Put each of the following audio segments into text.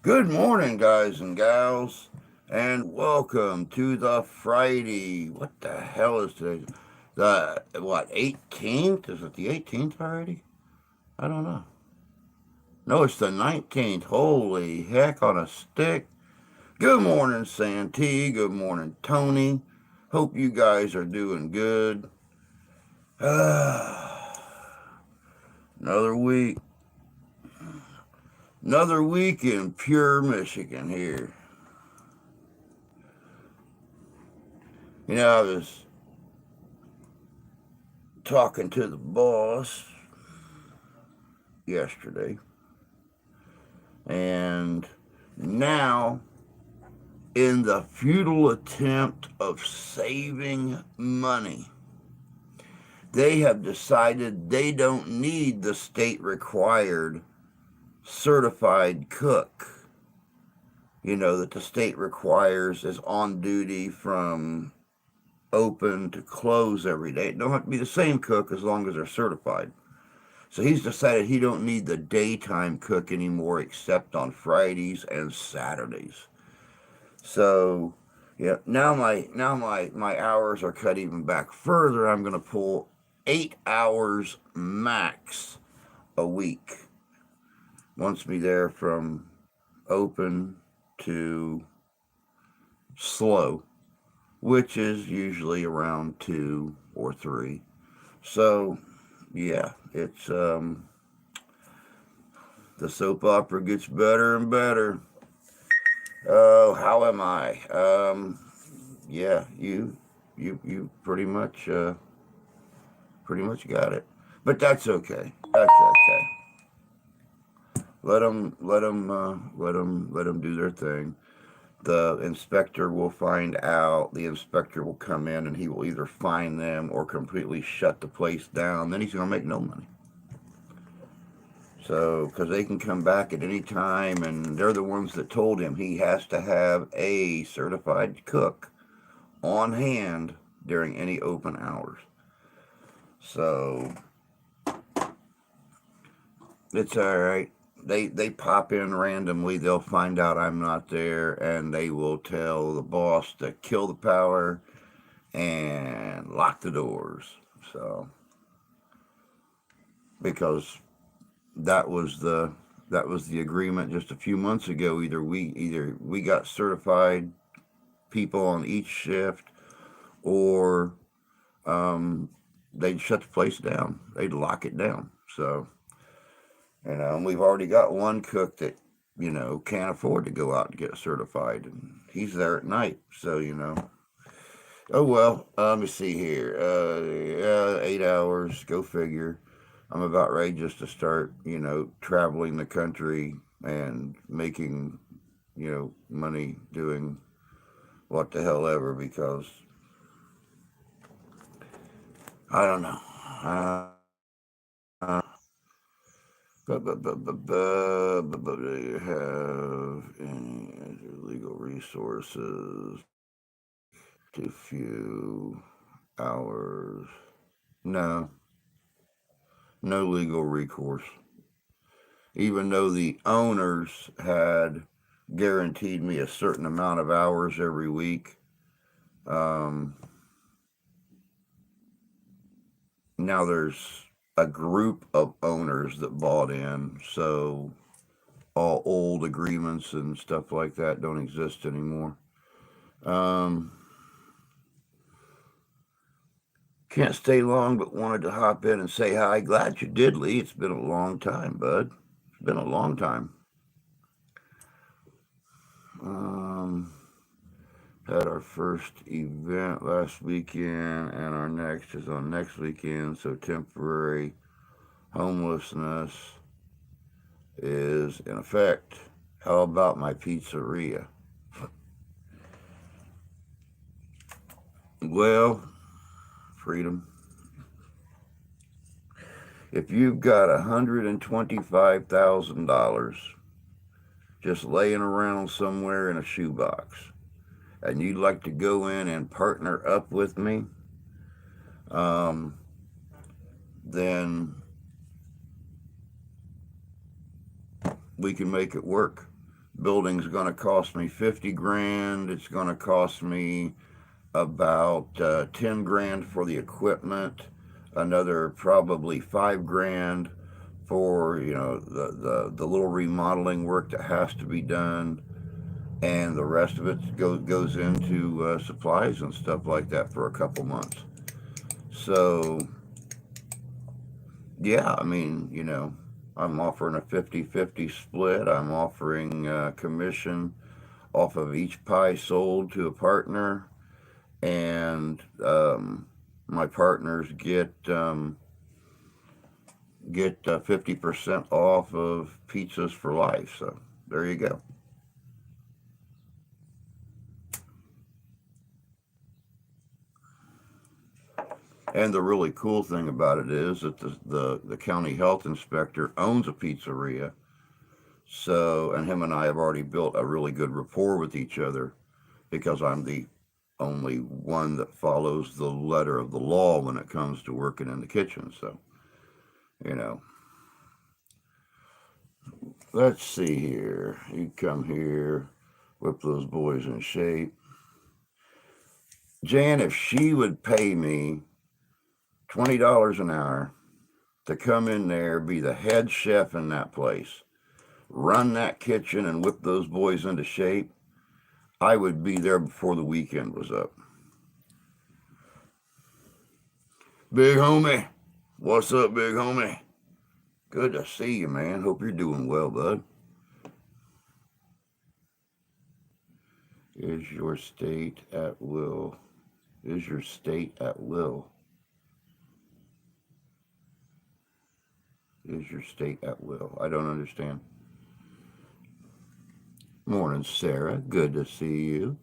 Good morning, guys and gals, and welcome to the Friday. What the hell is today? The what? 18th? Is it the 18th already? I don't know. No, it's the 19th. Holy heck on a stick! Good morning, Santee. Good morning, Tony. Hope you guys are doing good. Another week. Another week in pure Michigan here. I was talking to the boss yesterday, and now, in the futile attempt of saving money, they have decided they don't need the state required certified cook, that the state requires is on duty from open to close every day. It don't have to be the same cook as long as they're certified. So he's decided he don't need the daytime cook anymore except on Fridays and Saturdays. So yeah, now my hours are cut even back further. I'm gonna pull 8 hours max a week. Wants me there from open to slow, which is usually around 2 or 3. So yeah, it's the soap opera gets better and better. Oh, how am I? Yeah, you pretty much got it. But that's okay. That's okay. Let them do their thing. The inspector will find out. The inspector will come in and he will either fine them or completely shut the place down. Then he's gonna make no money. So, because they can come back at any time, and they're the ones that told him he has to have a certified cook on hand during any open hours. So, it's all right. They pop in randomly. They'll find out I'm not there, and they will tell the boss to kill the power and lock the doors. So, because that was the agreement just a few months ago. Either we got certified people on each shift, or they'd shut the place down. They'd lock it down. So, and we've already got one cook that can't afford to go out and get certified, and he's there at night. So oh well. Let me see here. Yeah, 8 hours. Go figure. I'm about ready just to start, traveling the country and making, money doing what the hell ever, because I don't know. But do you have any legal resources? Too few hours. No, no legal recourse. Even though the owners had guaranteed me a certain amount of hours every week, um, now there's a group of owners that bought in, so all old agreements and stuff like that don't exist anymore. Um, can't stay long, but wanted to hop in and say hi. Glad you did, Lee. It's been a long time, bud. It's been a long time. Um, had our first event last weekend, and our next is on next weekend. So temporary homelessness is in effect. How about my pizzeria? Well, freedom. If you've got $125,000 just laying around somewhere in a shoebox, and you'd like to go in and partner up with me, um, then we can make it work. Building's going to cost me 50 grand. It's going to cost me about 10 grand for the equipment, another probably 5 grand for the little remodeling work that has to be done, and the rest of it goes into supplies and stuff like that for a couple months. So yeah, I mean, I'm offering a 50-50 split. I'm offering commission off of each pie sold to a partner, and my partners get 50% off of pizzas for life. So there you go. And the really cool thing about it is that the county health inspector owns a pizzeria. So, and him and I have already built a really good rapport with each other because I'm the only one that follows the letter of the law when it comes to working in the kitchen. So, you know, let's see here. You come here, whip those boys in shape. Jan, if she would pay me $20 an hour to come in there, be the head chef in that place, run that kitchen, and whip those boys into shape, I would be there before the weekend was up. Big homie, what's up, big homie? Good to see you, man. Hope you're doing well, bud. Is your state at will? Is your state at will? Is your state at will? I don't understand. Morning, Sarah. Good to see you.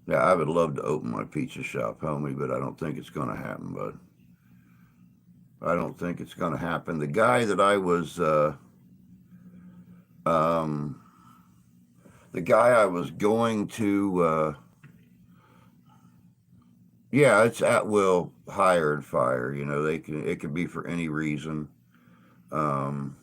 Yeah, I would love to open my pizza shop, homie, but I don't think it's going to happen, bud. I don't think it's going to happen. The guy that I was, um, the guy I was going to, yeah, it's at will, hire and fire. It could be for any reason. Um,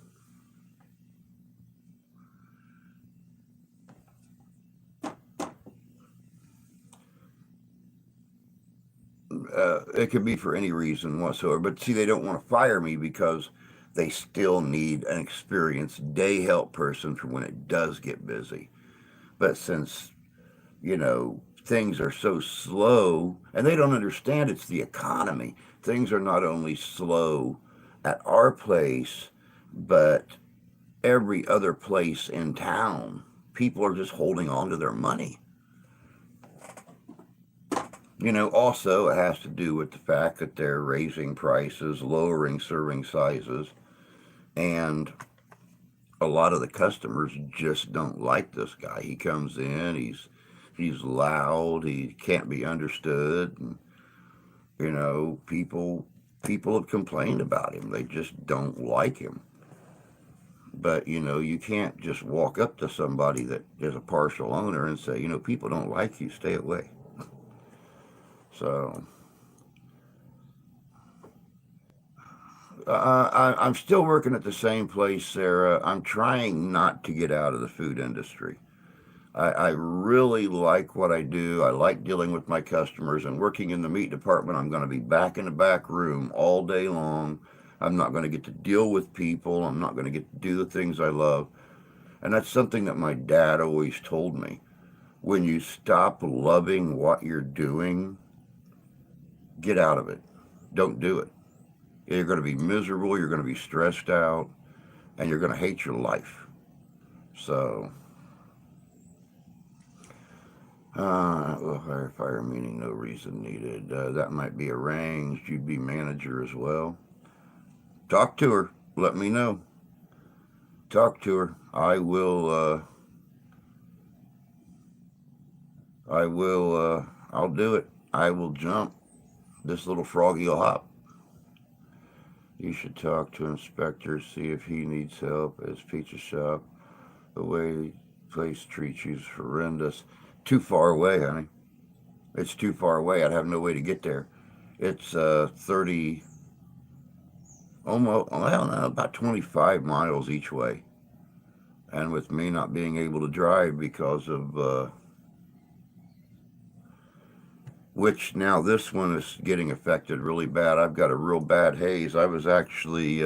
it could be for any reason whatsoever. But see, they don't want to fire me because they still need an experienced day help person for when it does get busy. But since, things are so slow and they don't understand it's the economy, things are not only slow at our place, but every other place in town. People are just holding on to their money. Also, it has to do with the fact that they're raising prices, lowering serving sizes, and a lot of the customers just don't like this guy. He comes in, he's loud, he can't be understood, and people have complained about him. They just don't like him. But you can't just walk up to somebody that is a partial owner and say, people don't like you, stay away. So I'm still working at the same place, Sarah. I'm trying not to get out of the food industry. I really like what I do. I like dealing with my customers and working in the meat department. I'm going to be back in the back room all day long. I'm not going to get to deal with people. I'm not going to get to do the things I love. And that's something that my dad always told me. When you stop loving what you're doing, get out of it. Don't do it. You're going to be miserable, you're going to be stressed out, and you're going to hate your life. So, fire meaning no reason needed. That might be arranged. You'd be manager as well. Talk to her. Let me know. Talk to her. I'll do it. I will jump. This little froggy will hop. You should talk to inspector, see if he needs help at his pizza shop. The way the place treats you is horrendous. Too far away, honey. It's too far away. I'd have no way to get there. It's 30. almost, I don't know, about 25 miles each way. And with me not being able to drive because of, which now this one is getting affected really bad. I've got a real bad haze. I was actually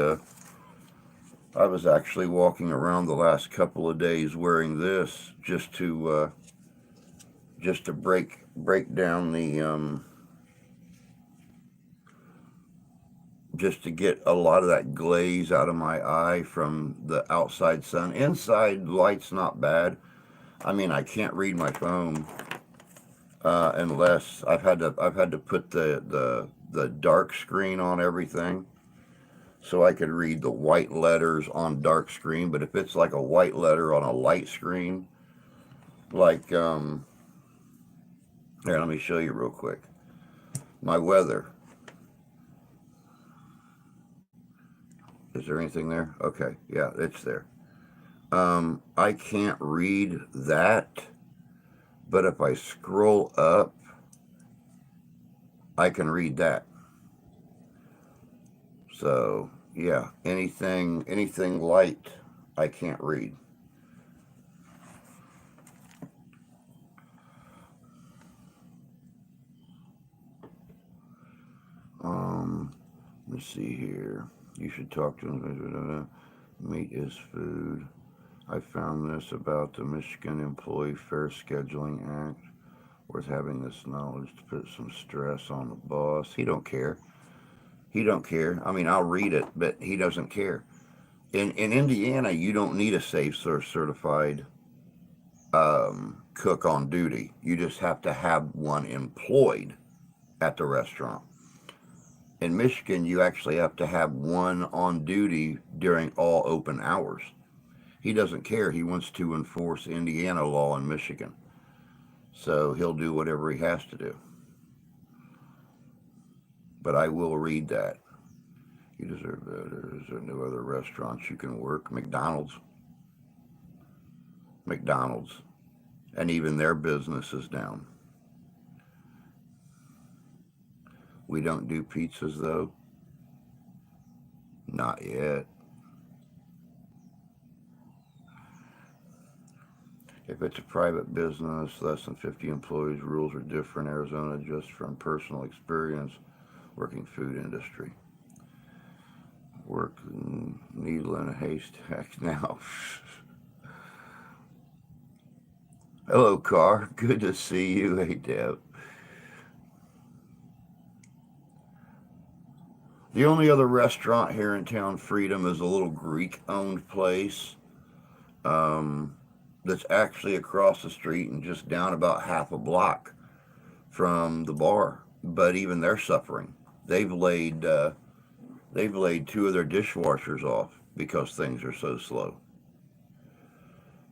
walking around the last couple of days wearing this just to break down the just to get a lot of that glaze out of my eye from the outside sun. Inside light's not bad. I mean, I can't read my phone unless I've had to put the dark screen on everything so I could read the white letters on dark screen. But if it's like a white letter on a light screen, like here, let me show you real quick. My weather. Is there anything there? Okay, yeah, it's there. I can't read that, but if I scroll up, I can read that. So yeah, anything light, I can't read. Let me see here. You should talk to them. Meat is food. I found this about the Michigan Employee Fair Scheduling Act. Worth having this knowledge to put some stress on the boss. He don't care. He don't care. I mean, I'll read it, but he doesn't care. In Indiana, you don't need a safe source certified cook on duty. You just have to have one employed at the restaurant. In Michigan, you actually have to have one on duty during all open hours. He doesn't care. He wants to enforce Indiana law in Michigan. So he'll do whatever he has to do. But I will read that. You deserve better. Is there no other restaurants you can work? McDonald's. McDonald's. And even their business is down. We don't do pizzas though. Not yet. If it's a private business, less than 50 employees, rules are different. Arizona, just from personal experience working food industry. Work needle in a haystack now. Hello, Car. Good to see you. Hey, Deb. The only other restaurant here in town, Freedom, is a little Greek-owned place that's actually across the street and just down about half a block from the bar. But even they're suffering. They've laid two of their dishwashers off because things are so slow.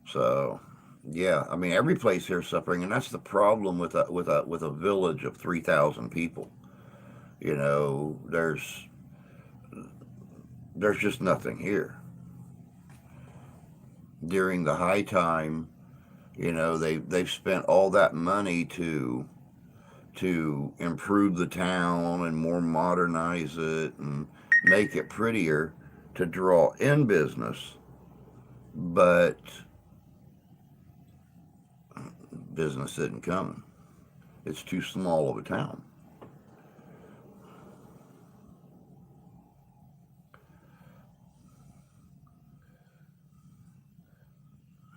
So yeah, I mean every place here is suffering, and that's the problem with a village of 3,000 people. You know, there's just nothing here during the high time. You know, they've spent all that money to improve the town and more modernize it and make it prettier to draw in business, but business isn't coming. It's too small of a town.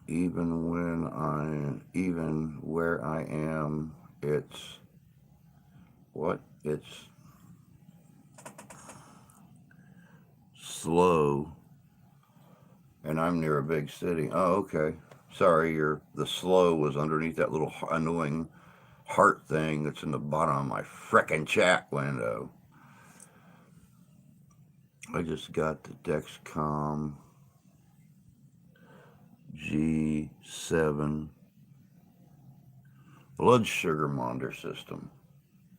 Even where I am, it's what? It's slow, and I'm near a big city. Oh, okay. Sorry, the slow was underneath that little annoying heart thing that's in the bottom of my frickin' chat window. I just got the Dexcom G7 blood sugar monitor system.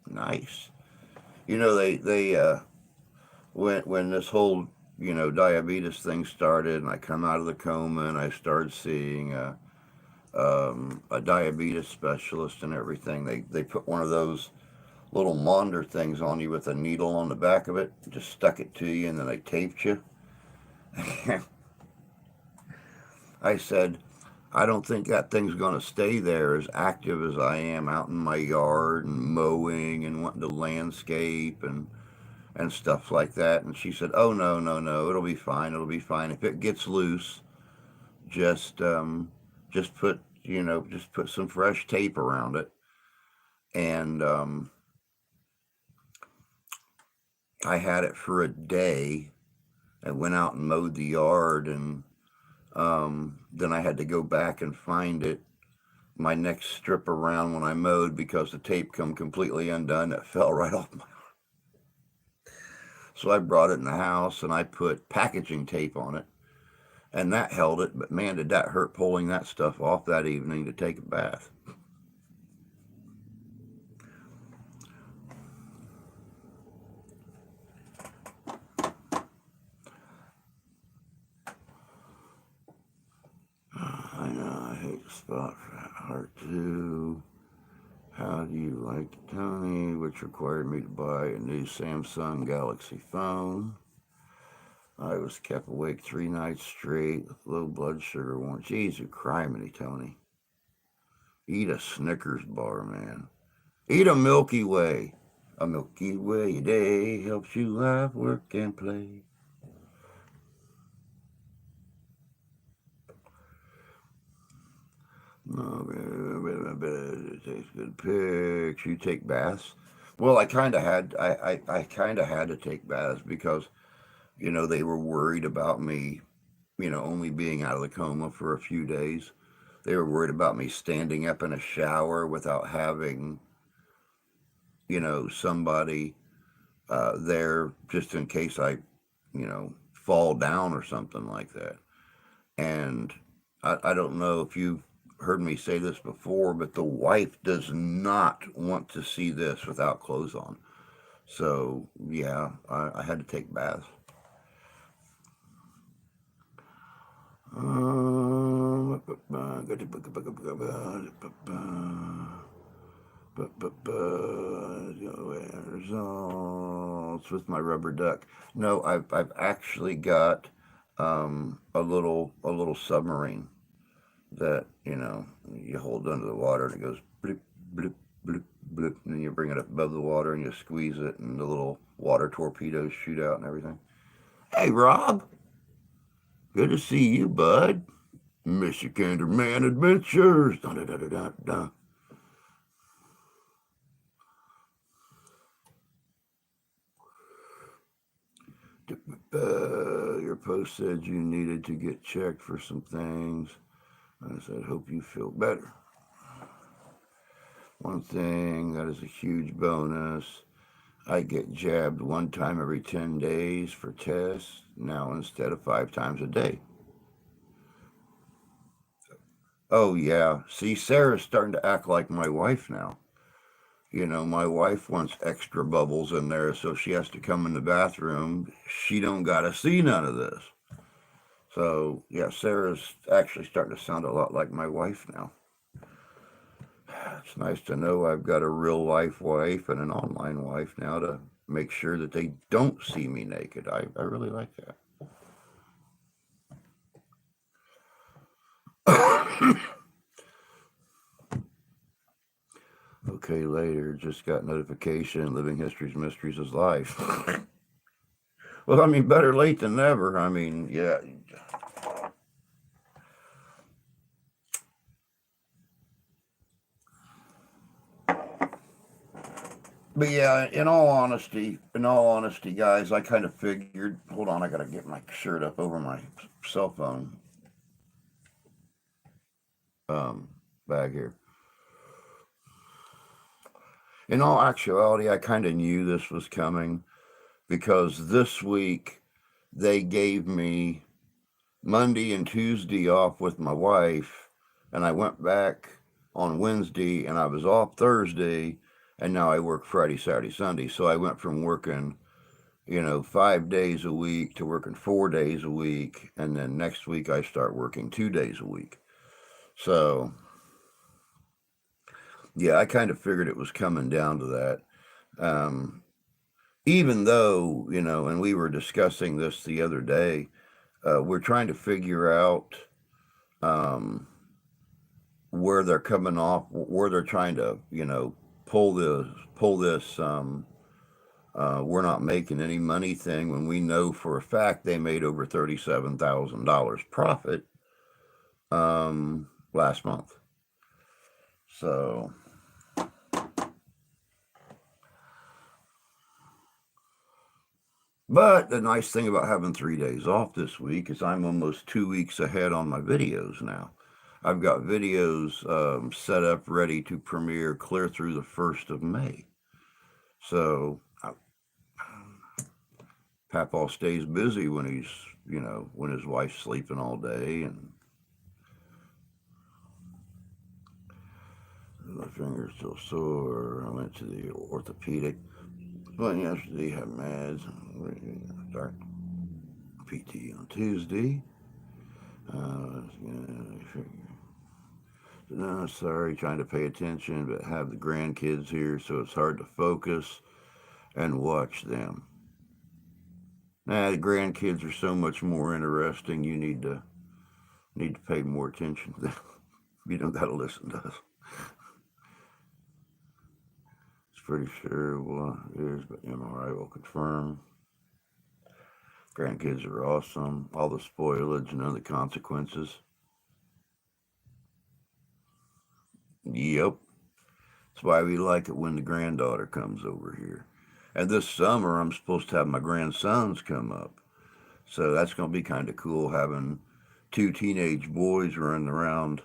Nice. You know, they when this whole diabetes thing started, and I come out of the coma, and I started seeing a diabetes specialist and everything. They put one of those little monitor things on you with a needle on the back of it. Just stuck it to you, and then they taped you. I said, I don't think that thing's going to stay there as active as I am out in my yard and mowing and wanting to landscape and stuff like that. And she said, "Oh no, no, no, it'll be fine. It'll be fine. If it gets loose, just just put some fresh tape around it." And I had it for a day. I went out and mowed the yard, and then I had to go back and find it my next strip around when I mowed because the tape come completely undone. It fell right off my. So I brought it in the house and I put packaging tape on it, and that held it. But man, did that hurt pulling that stuff off that evening to take a bath. I know, I hate the spot for that heart too. How do you like Tony? Which required me to buy a new Samsung Galaxy phone. I was kept awake 3 nights straight with low blood sugar. One, geez, you criminy, Tony. Eat a Snickers bar, man. Eat a Milky Way. A Milky Way a day helps you laugh, work, and play. No, it takes good pics. You take baths. Well, I kind of had to take baths because they were worried about me, only being out of the coma for a few days. They were worried about me standing up in a shower without having, somebody there just in case fall down or something like that. And I don't know if you've heard me say this before, but the wife does not want to see this without clothes on. So, yeah, I had to take baths. Results with my rubber duck. No, I've actually got a little submarine that you hold under the water and it goes blip blip blip blip, and then you bring it up above the water and you squeeze it and the little water torpedoes shoot out and everything. Hey, Rob, good to see you, bud. Michigander Man Adventures. Dun, dun, dun, dun, dun, dun. Your post said you needed to get checked for some things. I said, hope you feel better. One thing that is a huge bonus. I get jabbed 1 time every 10 days for tests now instead of 5 times a day. Oh, yeah. See, Sarah's starting to act like my wife now. My wife wants extra bubbles in there, so she has to come in the bathroom. She don't got to see none of this. So, yeah, Sarah's actually starting to sound a lot like my wife now. It's nice to know I've got a real life wife and an online wife now to make sure that they don't see me naked. I really like that. Okay, later, just got notification. Living History's Mysteries is life. Well, I mean, better late than never. I mean, yeah. But yeah, in all honesty, guys, I kind of figured. Hold on, I gotta get my shirt up over my cell phone um, bag here. In all actuality, I kind of knew this was coming because this week they gave me Monday and Tuesday off with my wife, and I went back on Wednesday and I was off Thursday, and now I work Friday, Saturday, Sunday. So I went from working, 5 days a week to working 4 days a week, and then next week I start working 2 days a week. So, yeah, I kind of figured it was coming down to that. Um, Even though, and we were discussing this the other day, we're trying to figure out um, where they're coming off, where they're trying to, pull this. We're not making any money thing when we know for a fact they made over $37,000 profit last month. So, but the nice thing about having 3 days off this week is I'm almost 2 weeks ahead on my videos now. I've got videos set up ready to premiere clear through the 1st of May. So Papa stays busy when when his wife's sleeping all day, and my finger's still sore. I went to the orthopedic. Went yesterday, had meds. Start PT on Tuesday. No, sorry, trying to pay attention, but have the grandkids here, so it's hard to focus and watch them. The grandkids are so much more interesting. You need to pay more attention to them. You don't got to listen to us. It's pretty sure what it is, but MRI will confirm. Grandkids are awesome. All the spoilage, none of the consequences. Yep. That's why we like it when the granddaughter comes over here. And this summer, I'm supposed to have my grandsons come up. So that's going to be kind of cool having two teenage boys the running around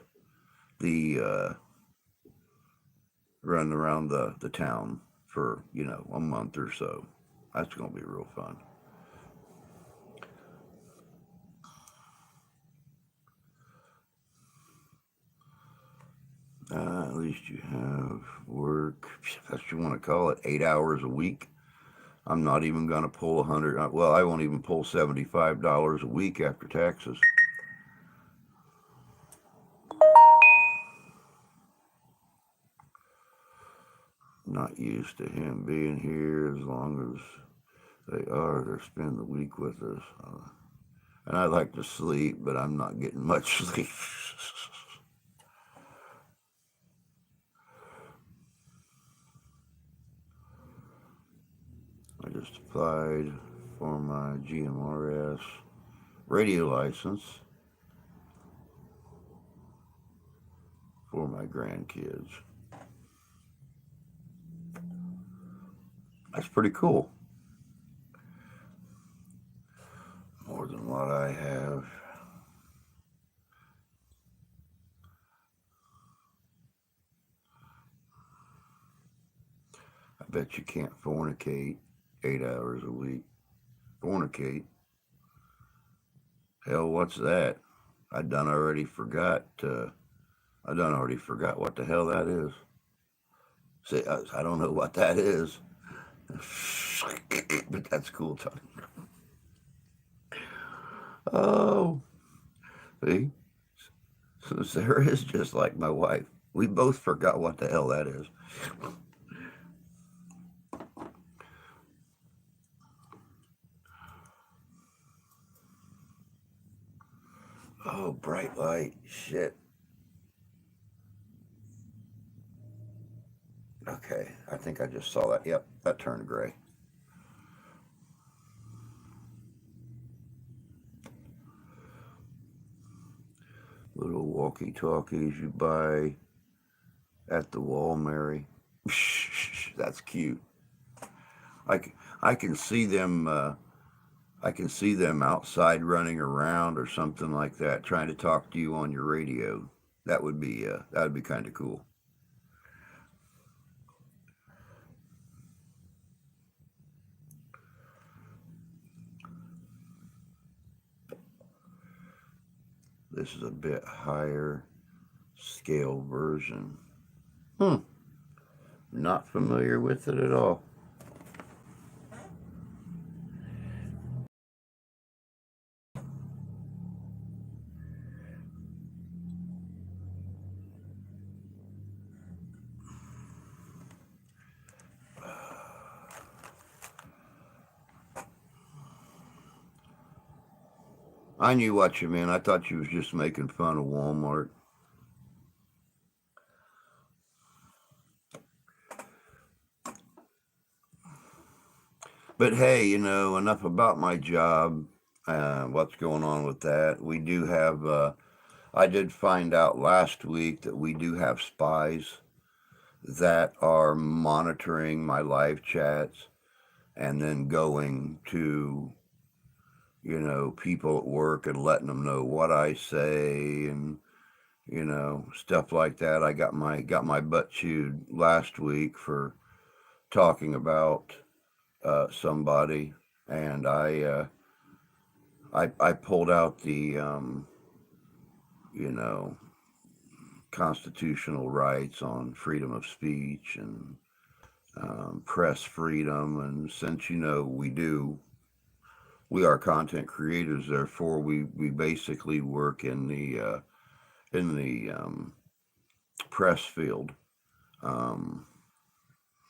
the town for a month or so. That's going to be real fun. At least you have work. That's what you want to call it. 8 hours a week. I'm not even going to pull 100. Well, I won't even pull $75 a week after taxes. Not used to him being here as long as they're spending the week with us. And I like to sleep, but I'm not getting much sleep. I just applied for my GMRS radio license for my grandkids. That's pretty cool. More than what I have. I bet you can't fornicate 8 hours a week. Fornicate? Hell, what's that? I done already forgot. What the hell that is. See, I don't know what that is. But that's cool, Tony. Oh, see? So Sarah is just like my wife. We both forgot what the hell that is. Oh, bright light. Shit. Okay, I think I just saw that. Yep, that turned gray. Little walkie-talkies you buy at the wall, Mary. That's cute. I, I can see them. I can see them outside running around or something like that, trying to talk to you on your radio. That would be kind of cool. This is a bit higher scale version. Not familiar with it at all. I knew what you meant. I thought you was just making fun of Walmart. But hey, enough about my job. What's going on with that? We do have. I did find out last week that we do have spies that are monitoring my live chats and then going to people at work and letting them know what I say and stuff like that. I got my butt chewed last week for talking about somebody, and I pulled out the you know constitutional rights on freedom of speech and press freedom, and since we are content creators, therefore we basically work in the press field, um,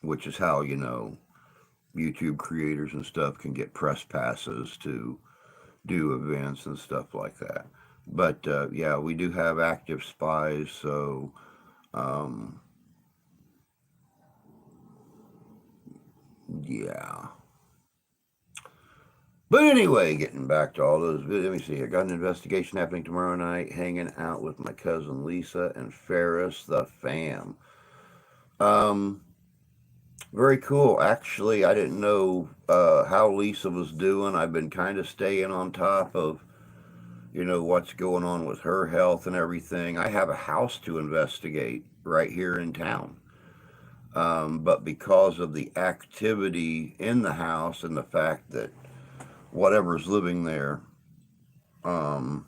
which is how YouTube creators and stuff can get press passes to do events and stuff like that. But yeah, we do have active spies, so um, yeah. But anyway, getting back to all those, let me see. I got an investigation happening tomorrow night. Hanging out with my cousin Lisa and Ferris the fam. Um, Very cool. Actually, I didn't know how Lisa was doing. I've been kind of staying on top of what's going on with her health and everything. I have a house to investigate right here in town. But because of the activity in the house and the fact that whatever's living there, um,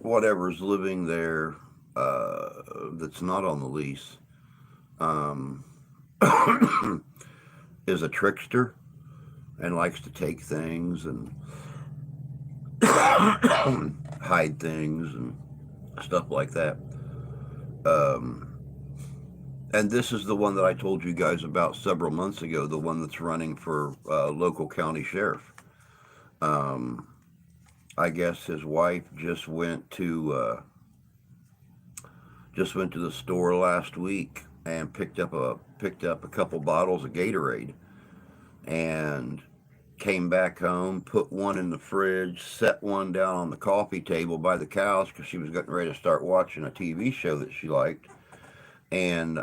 whatever's living there that's not on the lease, um, is a trickster and likes to take things and hide things and stuff like that. Um, and this is the one that I told you guys about several months ago, the one that's running for local county sheriff. Um, I guess his wife just went to the store last week and picked up a couple bottles of Gatorade and came back home, put one in the fridge, set one down on the coffee table by the couch because she was getting ready to start watching a TV show that she liked, and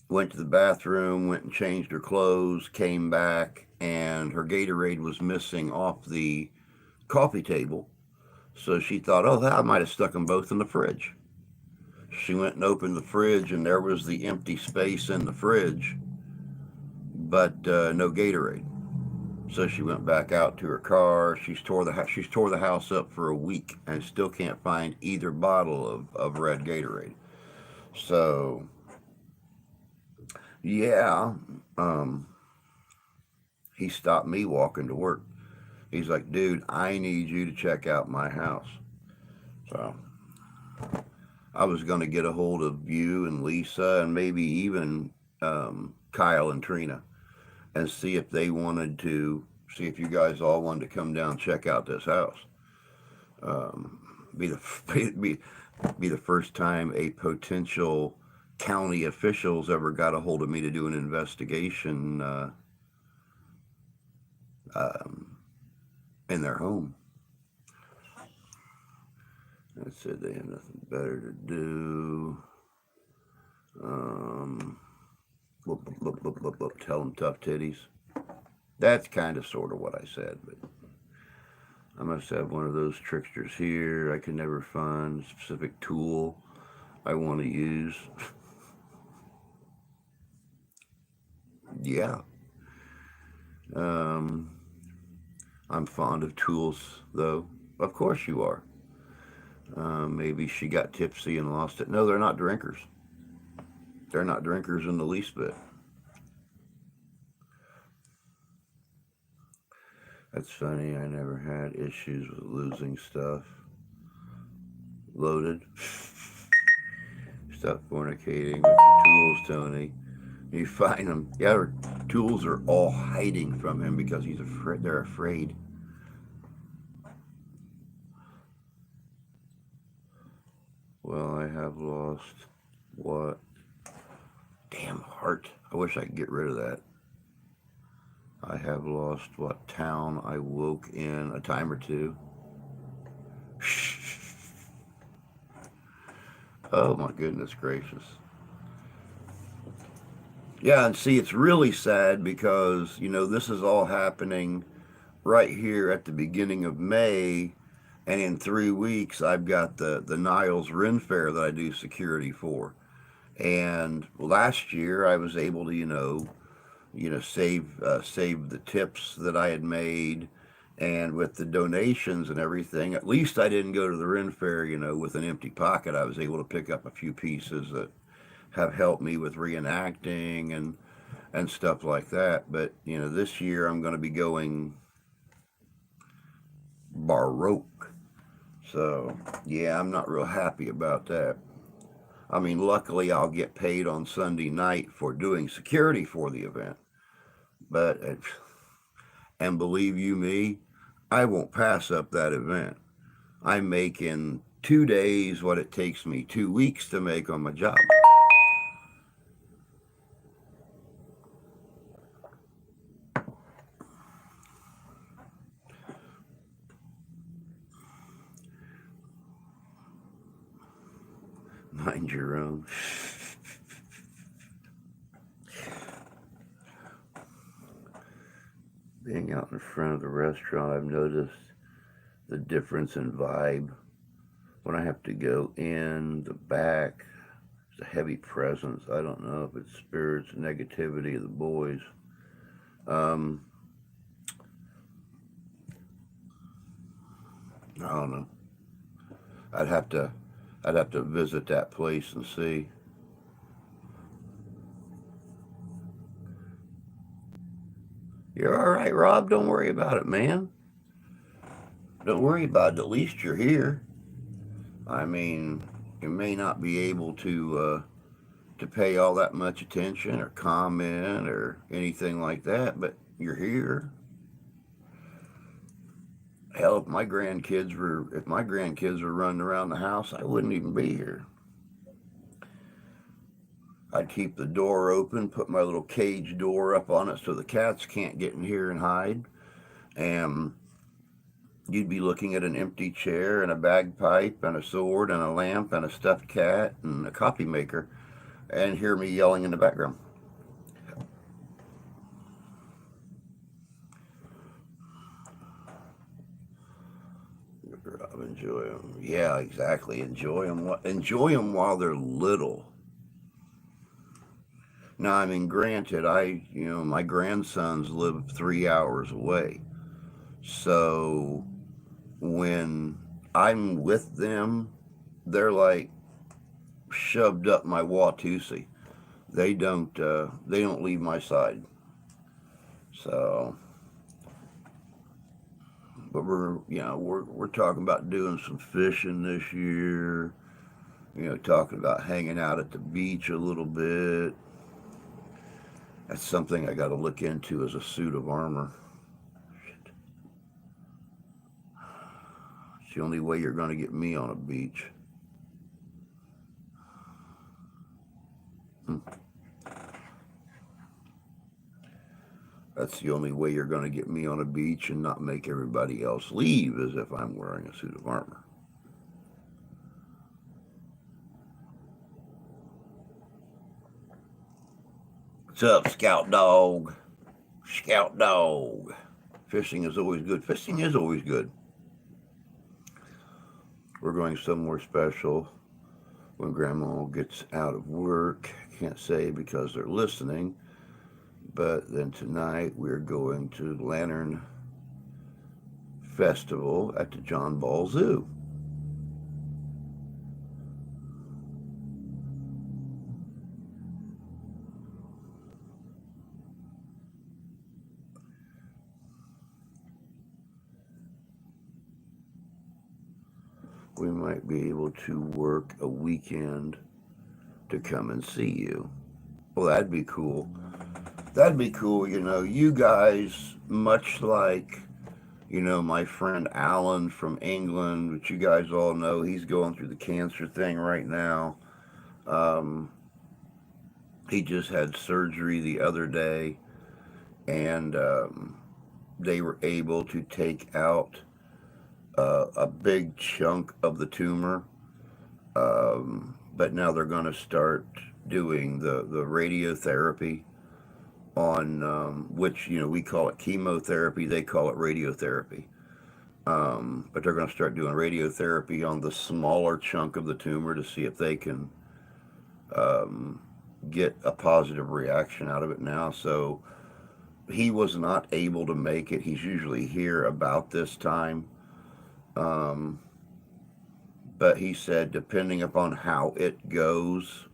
went to the bathroom, went and changed her clothes, came back, and her Gatorade was missing off the coffee table. So she thought, oh, I might have stuck them both in the fridge. She went and opened the fridge, and there was the empty space in the fridge, but no Gatorade. So she went back out to her car. She's tore the house up for a week and still can't find either bottle of red Gatorade. So yeah, um, he stopped me walking to work. He's like, dude, I need you to check out my house. So I was going to get a hold of you and Lisa and maybe even Kyle and Trina and see if you guys all wanted to come down and check out this house. Um, be the be, be the first time a potential county officials ever got a hold of me to do an investigation um, in their home. I said they have nothing better to do. Um, Tell them tough titties. That's kind of sort of what I said, but I must have one of those tricksters here. I can never find a specific tool I want to use. Yeah. Um, I'm fond of tools, though. Of course you are. Maybe she got tipsy and lost it. No, they're not drinkers. They're not drinkers in the least bit. That's funny. I never had issues with losing stuff. Loaded. Stop fornicating with your tools, Tony. You find them. Yeah, her tools are all hiding from him because he's afraid. They're afraid. Well, I have lost what? Damn heart. I wish I could get rid of that. I have lost what town I woke in a time or two. Oh my goodness gracious. Yeah, and see, it's really sad because, this is all happening right here at the beginning of May. And in 3 weeks, I've got the Niles Ren Fair that I do security for. And last year, I was able to, save the tips that I had made, and with the donations and everything. At least I didn't go to the Ren Fair, with an empty pocket. I was able to pick up a few pieces that have helped me with reenacting and stuff like that. But this year I'm going to be going Baroque. So yeah, I'm not real happy about that. I mean, luckily I'll get paid on Sunday night for doing security for the event. But and believe you me, I won't pass up that event. I'm making 2 days what it takes me 2 weeks to make on my job. Mind your own. Being out in front of the restaurant, I've noticed the difference in vibe. When I have to go in the back, there's a heavy presence. I don't know if it's spirits, negativity of the boys. Um, I don't know. I'd have to I'd have to visit that place and see. You're all right, Rob. Don't worry about it, man. Don't worry about it. At least you're here. I mean, you may not be able to pay all that much attention or comment or anything like that, but you're here. Hell, if my grandkids were running around the house, I wouldn't even be here. I'd keep the door open, put my little cage door up on it so the cats can't get in here and hide. And you'd be looking at an empty chair and a bagpipe and a sword and a lamp and a stuffed cat and a coffee maker and hear me yelling in the background. Enjoy them. Yeah, exactly. Enjoy them. Enjoy them while they're little. Now, I mean, granted, my grandsons live 3 hours away. So when I'm with them, they're like shoved up my Watusi. They don't leave my side. So, but we're talking about doing some fishing this year. Talking about hanging out at the beach a little bit. That's something I got to look into as a suit of armor. It's the only way you're going to get me on a beach. Hmm. That's the only way you're going to get me on a beach and not make everybody else leave, is if I'm wearing a suit of armor. What's up, Scout Dog? Scout Dog. Fishing is always good. Fishing is always good. We're going somewhere special when Grandma gets out of work. Can't say because they're listening. But then tonight we're going to Lantern Festival at the John Ball Zoo. We might be able to work a weekend to come and see you. Well, that'd be cool. That'd be cool. You guys, much like You know, my friend Alan from England, which you guys all know, he's going through the cancer thing right now. Um, he just had surgery the other day, and they were able to take out a big chunk of the tumor. But now they're going to start doing the radiotherapy on which, you know, we call it chemotherapy, they call it radiotherapy. But they're going to start doing radiotherapy on the smaller chunk of the tumor to see if they can um, get a positive reaction out of it now. So he was not able to make it. He's usually here about this time. Um, but he said, depending upon how it goes,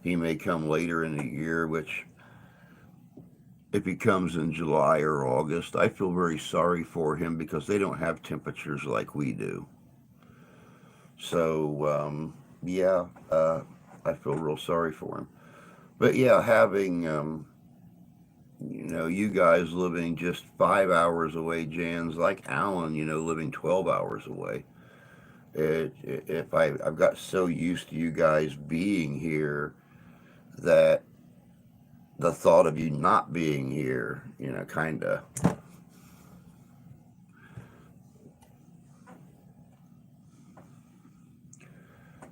he may come later in the year, which if he comes in July or August, I feel very sorry for him because they don't have temperatures like we do. So, yeah, I feel real sorry for him. But yeah, having, you know, you guys living just 5 hours away, Jan's like Alan, you know, living 12 hours away. If I've got so used to you guys being here that the thought of you not being here, you know, kind of.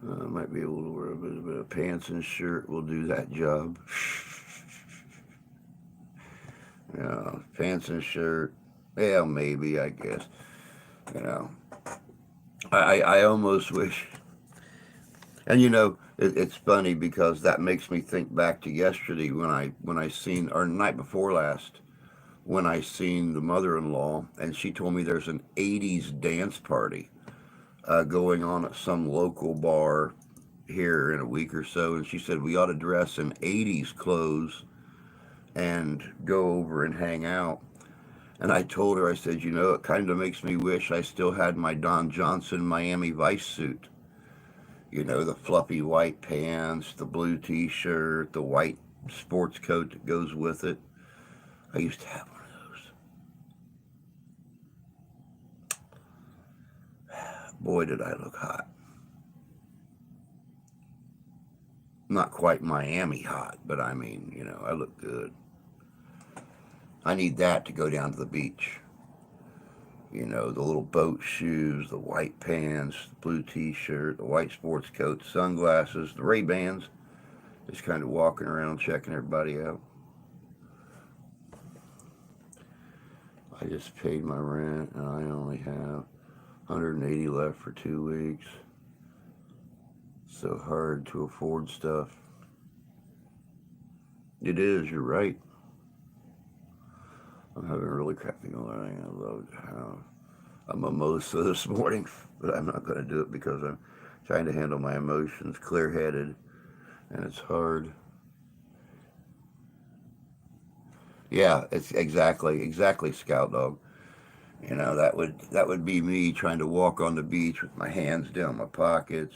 Might be able to wear a bit of pants and shirt. Will do that job. Yeah, pants and shirt. Yeah, maybe, I guess. You know, I almost wish. And you know, it's funny because that makes me think back to yesterday when I seen, or night before last, when I seen the mother-in-law, and she told me there's an '80s dance party going on at some local bar here in a week or so, and she said we ought to dress in '80s clothes and go over and hang out. And I told her, I said, you know, it kind of makes me wish I still had my Don Johnson Miami Vice suit. You know, the fluffy white pants, the blue t-shirt, the white sports coat that goes with it. I used to have one of those. Boy, did I look hot. Not quite Miami hot, but I mean, you know, I look good. I need that to go down to the beach. You know, the little boat shoes, the white pants, the blue t-shirt, the white sports coat, sunglasses, the Ray-Bans. Just kind of walking around checking everybody out. I just paid my rent and I only have 180 left for 2 weeks. So hard to afford stuff. It is, you're right. I'm having a really crappy morning. I love to have a mimosa this morning, but I'm not going to do it because I'm trying to handle my emotions clear-headed, and it's hard. Yeah, it's exactly, Scout Dog. You know, that would be me trying to walk on the beach with my hands down my pockets,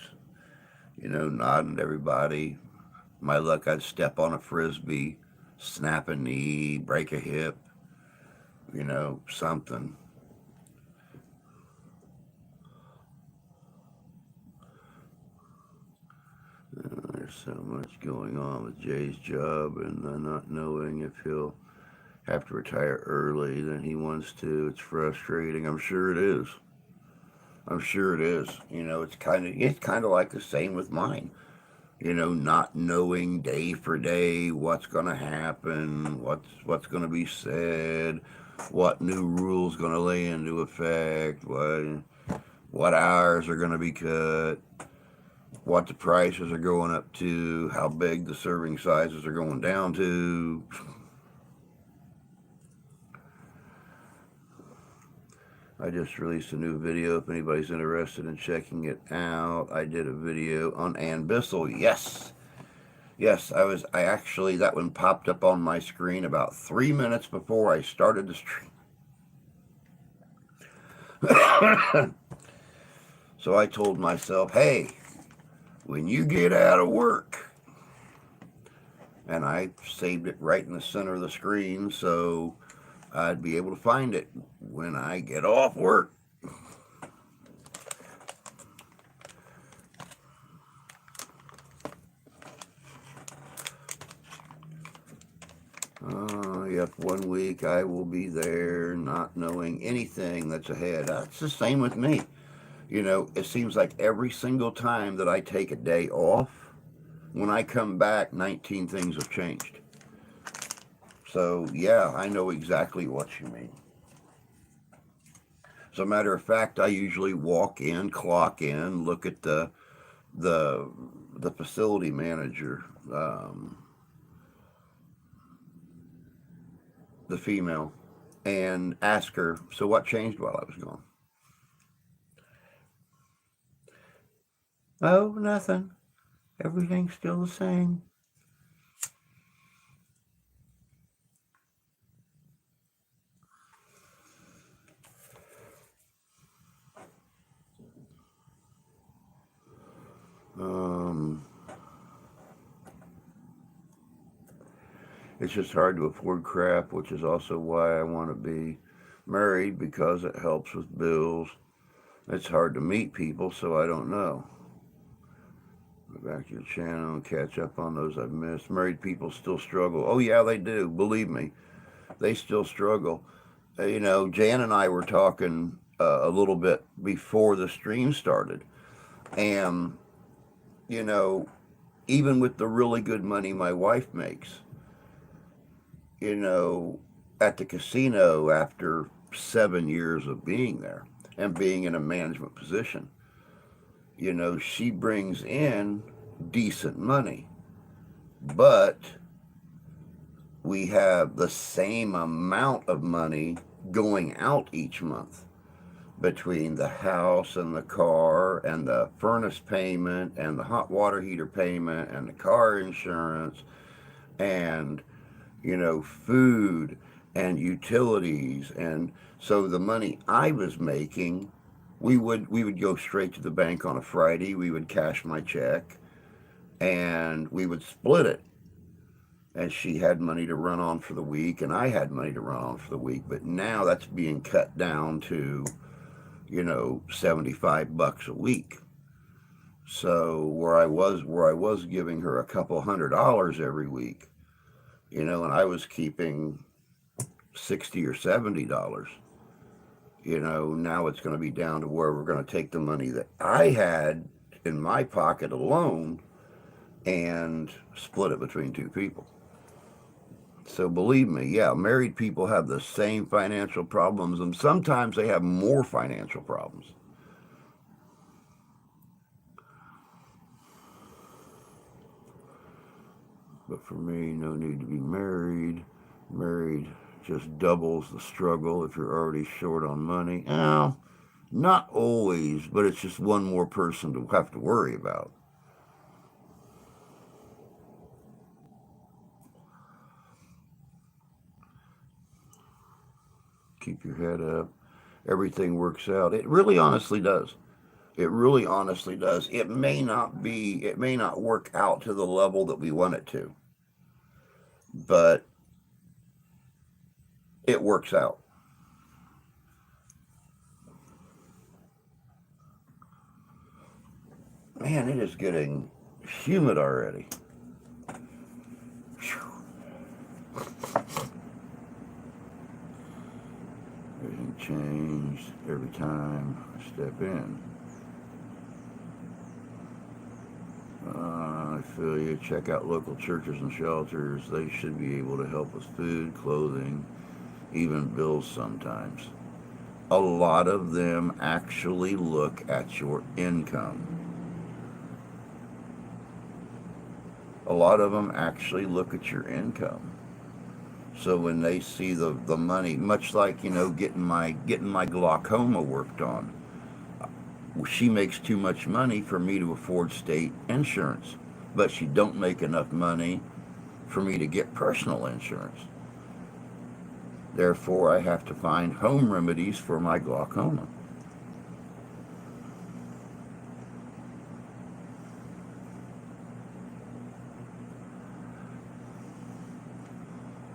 you know, nodding to everybody. My luck, I'd step on a frisbee, snap a knee, break a hip, you know, something. There's so much going on with Jay's job and not knowing if he'll have to retire early than he wants to. It's frustrating. I'm sure it is. I'm sure it is. You know, it's kind of like the same with mine. You know, not knowing day for day what's going to happen, what's going to be said, what new rules going to lay into effect, what hours are going to be cut, what the prices are going up to, how big the serving sizes are going down to. I just released a new video if anybody's interested in checking it out. I did a video on Ann Bissell. Yes. Yes, I actually, that one popped up on my screen about 3 minutes before I started the stream. So I told myself, hey, when you get out of work, and I saved it right in the center of the screen, so I'd be able to find it when I get off work. Yep, 1 week I will be there not knowing anything that's ahead. That's the same with me. It seems like every single time that I take a day off, when I come back, 19 things have changed. So, yeah, I know exactly what you mean. As a matter of fact, I usually walk in, clock in, look at the the facility manager, the female, and ask her, so what changed while I was gone? Oh, nothing. Everything's still the same. Um, it's just hard to afford crap, which is also why I want to be married because it helps with bills. It's hard to meet people, so I don't know. Go back to your channel and catch up on those I've missed. Married people still struggle. Oh, yeah, they do. Believe me, they still struggle. Jan and I were talking a little bit before the stream started. And, you know, even with the really good money my wife makes, you know, at the casino after 7 years of being there and being in a management position, she brings in decent money, but we have the same amount of money going out each month between the house and the car and the furnace payment and the hot water heater payment and the car insurance and food and utilities. And so the money I was making, we would go straight to the bank on a Friday. We would cash my check and we would split it. And she had money to run on for the week, and I had money to run on for the week. But now that's being cut down to, $75 a week. So where I was giving her a couple $100 every week, and I was keeping 60 or $70. Now it's going to be down to where we're going to take the money that I had in my pocket alone and split it between two people. So believe me, yeah, married people have the same financial problems, and sometimes they have more financial problems. But for me, no need to be married. Married just doubles the struggle if you're already short on money. Now, not always, but it's just one more person to have to worry about. Keep your head up. Everything works out. It really honestly does. It really honestly does. It may not work out to the level that we want it to, but it works out. Man, it is getting humid already. Everything changed every time I step in. I feel you. Check out local churches and shelters. They should be able to help with food, clothing, even bills sometimes. A lot of them actually look at your income. A lot of them actually look at your income. So when they see the money, much like getting my glaucoma worked on, she makes too much money for me to afford state insurance, but she don't make enough money for me to get personal insurance. Therefore, I have to find home remedies for my glaucoma.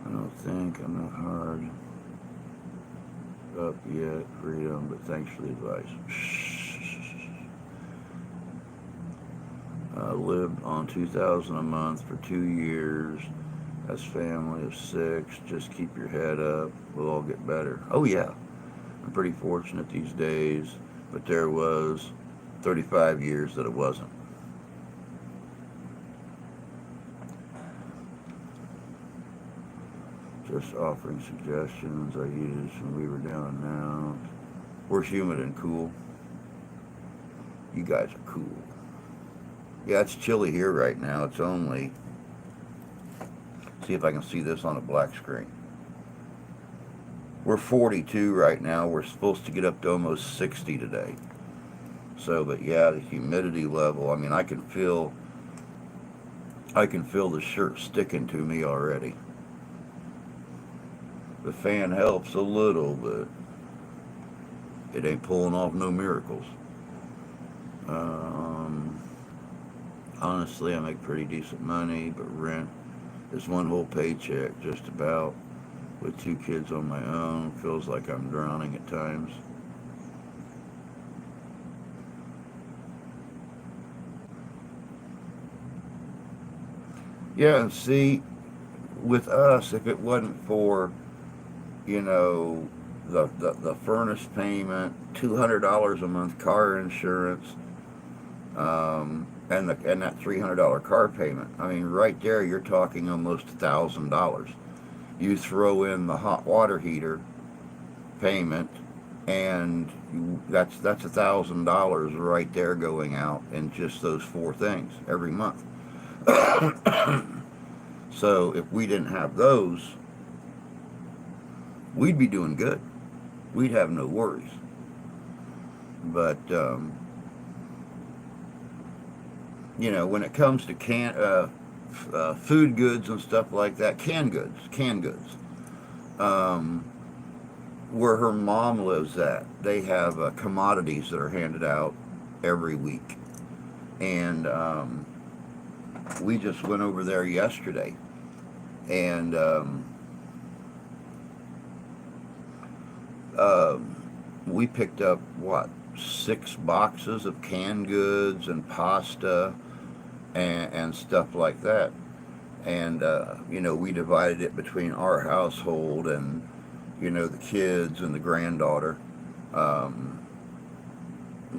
I don't think I'm not hard. up yet, freedom, but thanks for the advice. Lived on 2,000 a month for 2 years. As family of 6, just keep your head up. We'll all get better. Oh yeah, I'm pretty fortunate these days, but there was 35 years that it wasn't. Just offering suggestions I used when we were down and out. We're humid and cool. You guys are cool. Yeah, it's chilly here right now. It's only, see if I can see this on a black screen. We're 42 right now. We're supposed to get up to almost 60 today. So, but yeah, the humidity level, I mean, I can feel the shirt sticking to me already. The fan helps a little, but it ain't pulling off no miracles. Honestly, I make pretty decent money, but rent is one whole paycheck just about. With 2 kids on my own, feels like I'm drowning at times. Yeah, and see, with us, if it wasn't for, you know, the furnace payment, $200 a month car insurance, and that $300 car payment. I mean, right there, you're talking almost $1,000. You throw in the hot water heater payment, and that's $1,000 right there going out in just those 4 things every month. So if we didn't have those, we'd be doing good. We'd have no worries. But you know, when it comes to food goods and stuff like that, canned goods. Um, where her mom lives at, they have commodities that are handed out every week, and we just went over there yesterday, and we picked up what 6 boxes of canned goods and pasta and stuff like that. And you know, we divided it between our household and, you know, the kids and the granddaughter. Um,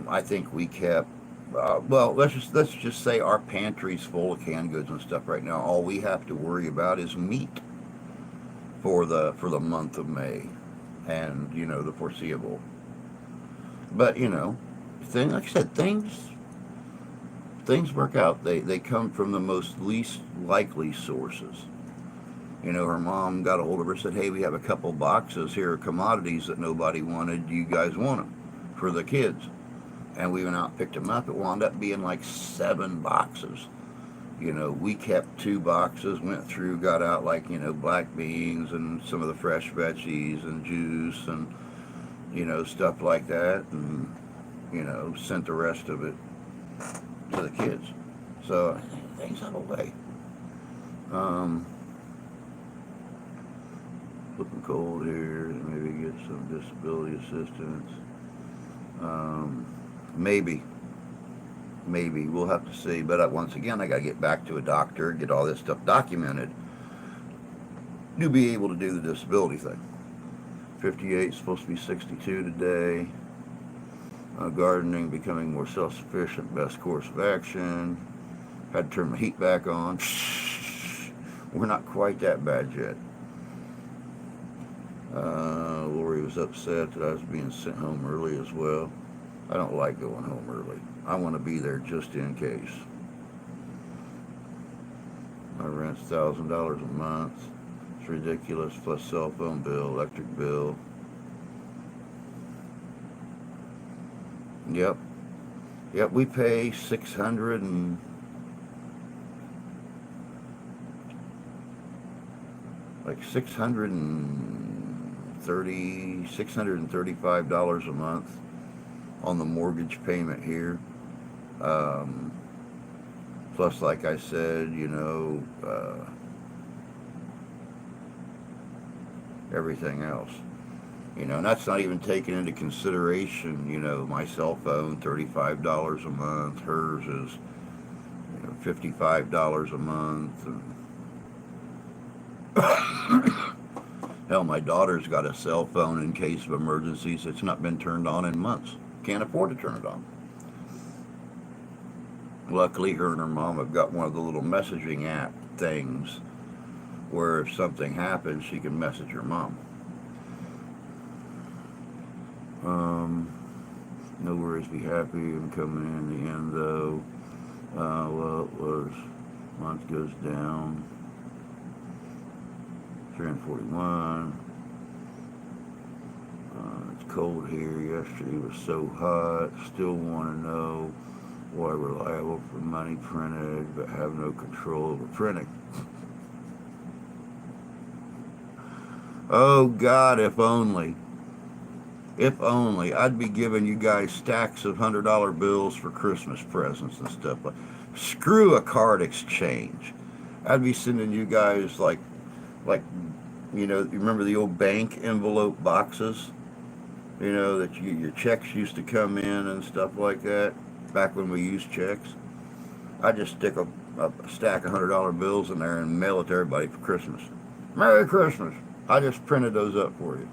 I think we kept well. Let's just say our pantry's full of canned goods and stuff right now. All we have to worry about is meat for the month of May, and you know, the foreseeable. But you know, like I said, things work out. They come from the most least likely sources. You know, her mom got a hold of her and said, "Hey, we have a couple boxes here of commodities that nobody wanted. Do you guys want them for the kids?" And we went out and picked them up. It wound up being like 7 boxes. You know, we kept 2 boxes, went through, got out like, you know, black beans and some of the fresh veggies and juice and, you know, stuff like that, and, you know, sent the rest of it to the kids. So things have a way. Um, Looking cold here, maybe get some disability assistance. Um, maybe we'll have to see. But once again, I got to get back to a doctor, get all this stuff documented to be able to do the disability thing. 58, supposed to be 62 today. Gardening, becoming more self-sufficient, best course of action. Had to turn my heat back on. We're not quite that bad yet. Lori was upset that I was being sent home early as well. I don't like going home early. I want to be there just in case. My rent's $1,000 a month. It's ridiculous, plus cell phone bill, electric bill. Yep, we pay 600 and like $635 a month on the mortgage payment here. Plus, like I said, you know, everything else. And that's not even taking into consideration, my cell phone, $35 a month. Hers is, $55 a month. And hell, my daughter's got a cell phone in case of emergencies. It's not been turned on in months. Can't afford to turn it on. Luckily, her and her mom have got one of the little messaging app things where if something happens, she can message her mom. No worries, be happy. I'm coming in the end, though. Well, it was, month goes down. 341. It's cold here. Yesterday was so hot. Still want to know why reliable for money printed, but have no control over printing. Oh, God, if only. If only. I'd be giving you guys stacks of $100 bills for Christmas presents and stuff. Screw a card exchange. I'd be sending you guys like, you remember the old bank envelope boxes? That your checks used to come in and stuff like that, back when we used checks. I'd just stick a stack of $100 bills in there and mail it to everybody for Christmas. Merry Christmas. I just printed those up for you.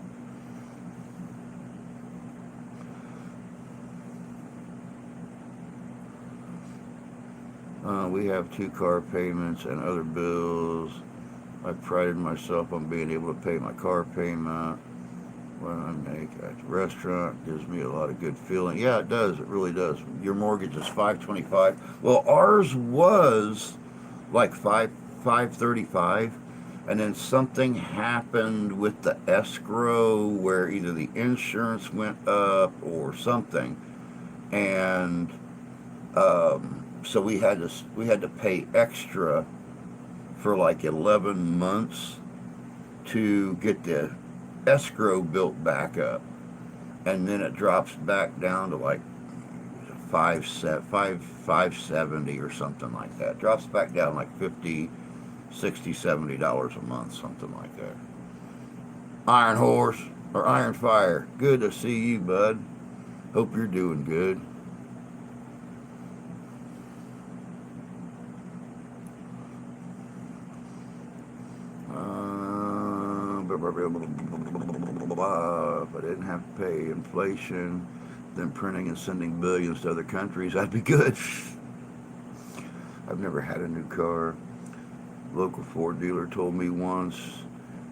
We have 2 car payments and other bills. I prided myself on being able to pay my car payment. What I make at the restaurant gives me a lot of good feeling. Yeah, it does. It really does. Your mortgage is $525. Well, ours was like $535, and then something happened with the escrow where either the insurance went up or something, and so we had to pay extra for like 11 months to get the escrow built back up, and then it drops back down to like 570 or something like that. Drops back down like 50, 60, $70 a month, something like that. Iron Horse or Iron Fire, good to see you, bud. Hope you're doing good. If I didn't have to pay inflation, then printing and sending billions to other countries, I'd be good. I've never had a new car. Local Ford dealer told me once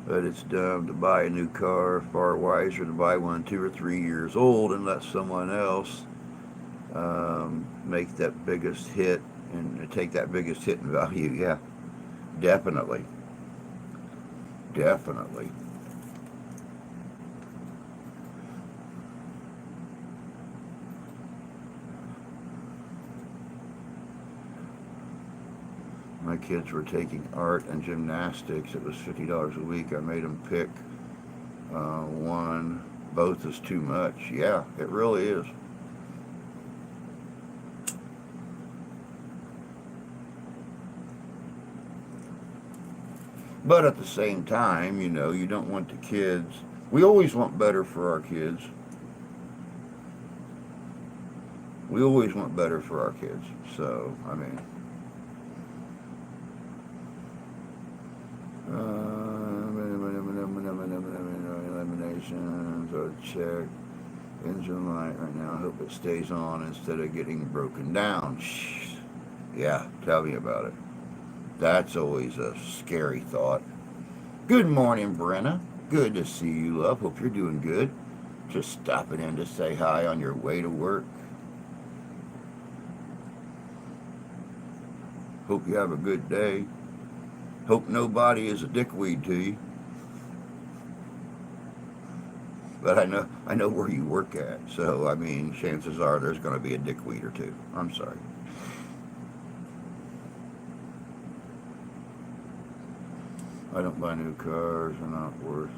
that it's dumb to buy a new car, far wiser to buy one 2 or 3 years old and let someone else make that biggest hit and take that biggest hit in value. Yeah, definitely. Definitely. My kids were taking art and gymnastics. It was $50 a week. I made them pick one. Both is too much. Yeah, it really is. But at the same time, you don't want the kids. We always want better for our kids. We always want better for our kids. So, I mean, eliminations or check. Engine light right now. I hope it stays on instead of getting broken down. Yeah, tell me about it. That's always a scary thought. Good morning, Brenna. Good to see you, love. Hope you're doing good. Just stopping in to say hi on your way to work. Hope you have a good day. Hope nobody is a dickweed to you. But I know where you work at, so I mean, chances are there's going to be a dickweed or two. I'm sorry. I don't buy new cars. They're not worth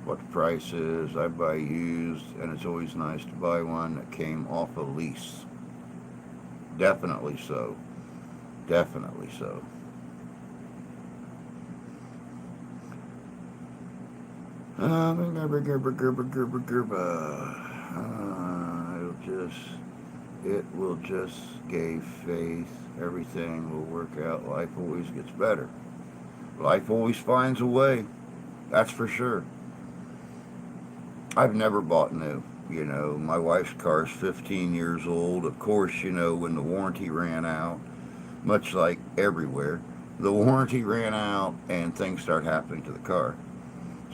what the price is. I buy used, and it's always nice to buy one that came off a lease. Definitely so. Definitely so. It will just give faith. Everything will work out. Life always gets better. Life always finds a way. That's for sure. I've never bought new. My wife's car is 15 years old. Of course, when the warranty ran out, much like everywhere, the warranty ran out and things start happening to the car.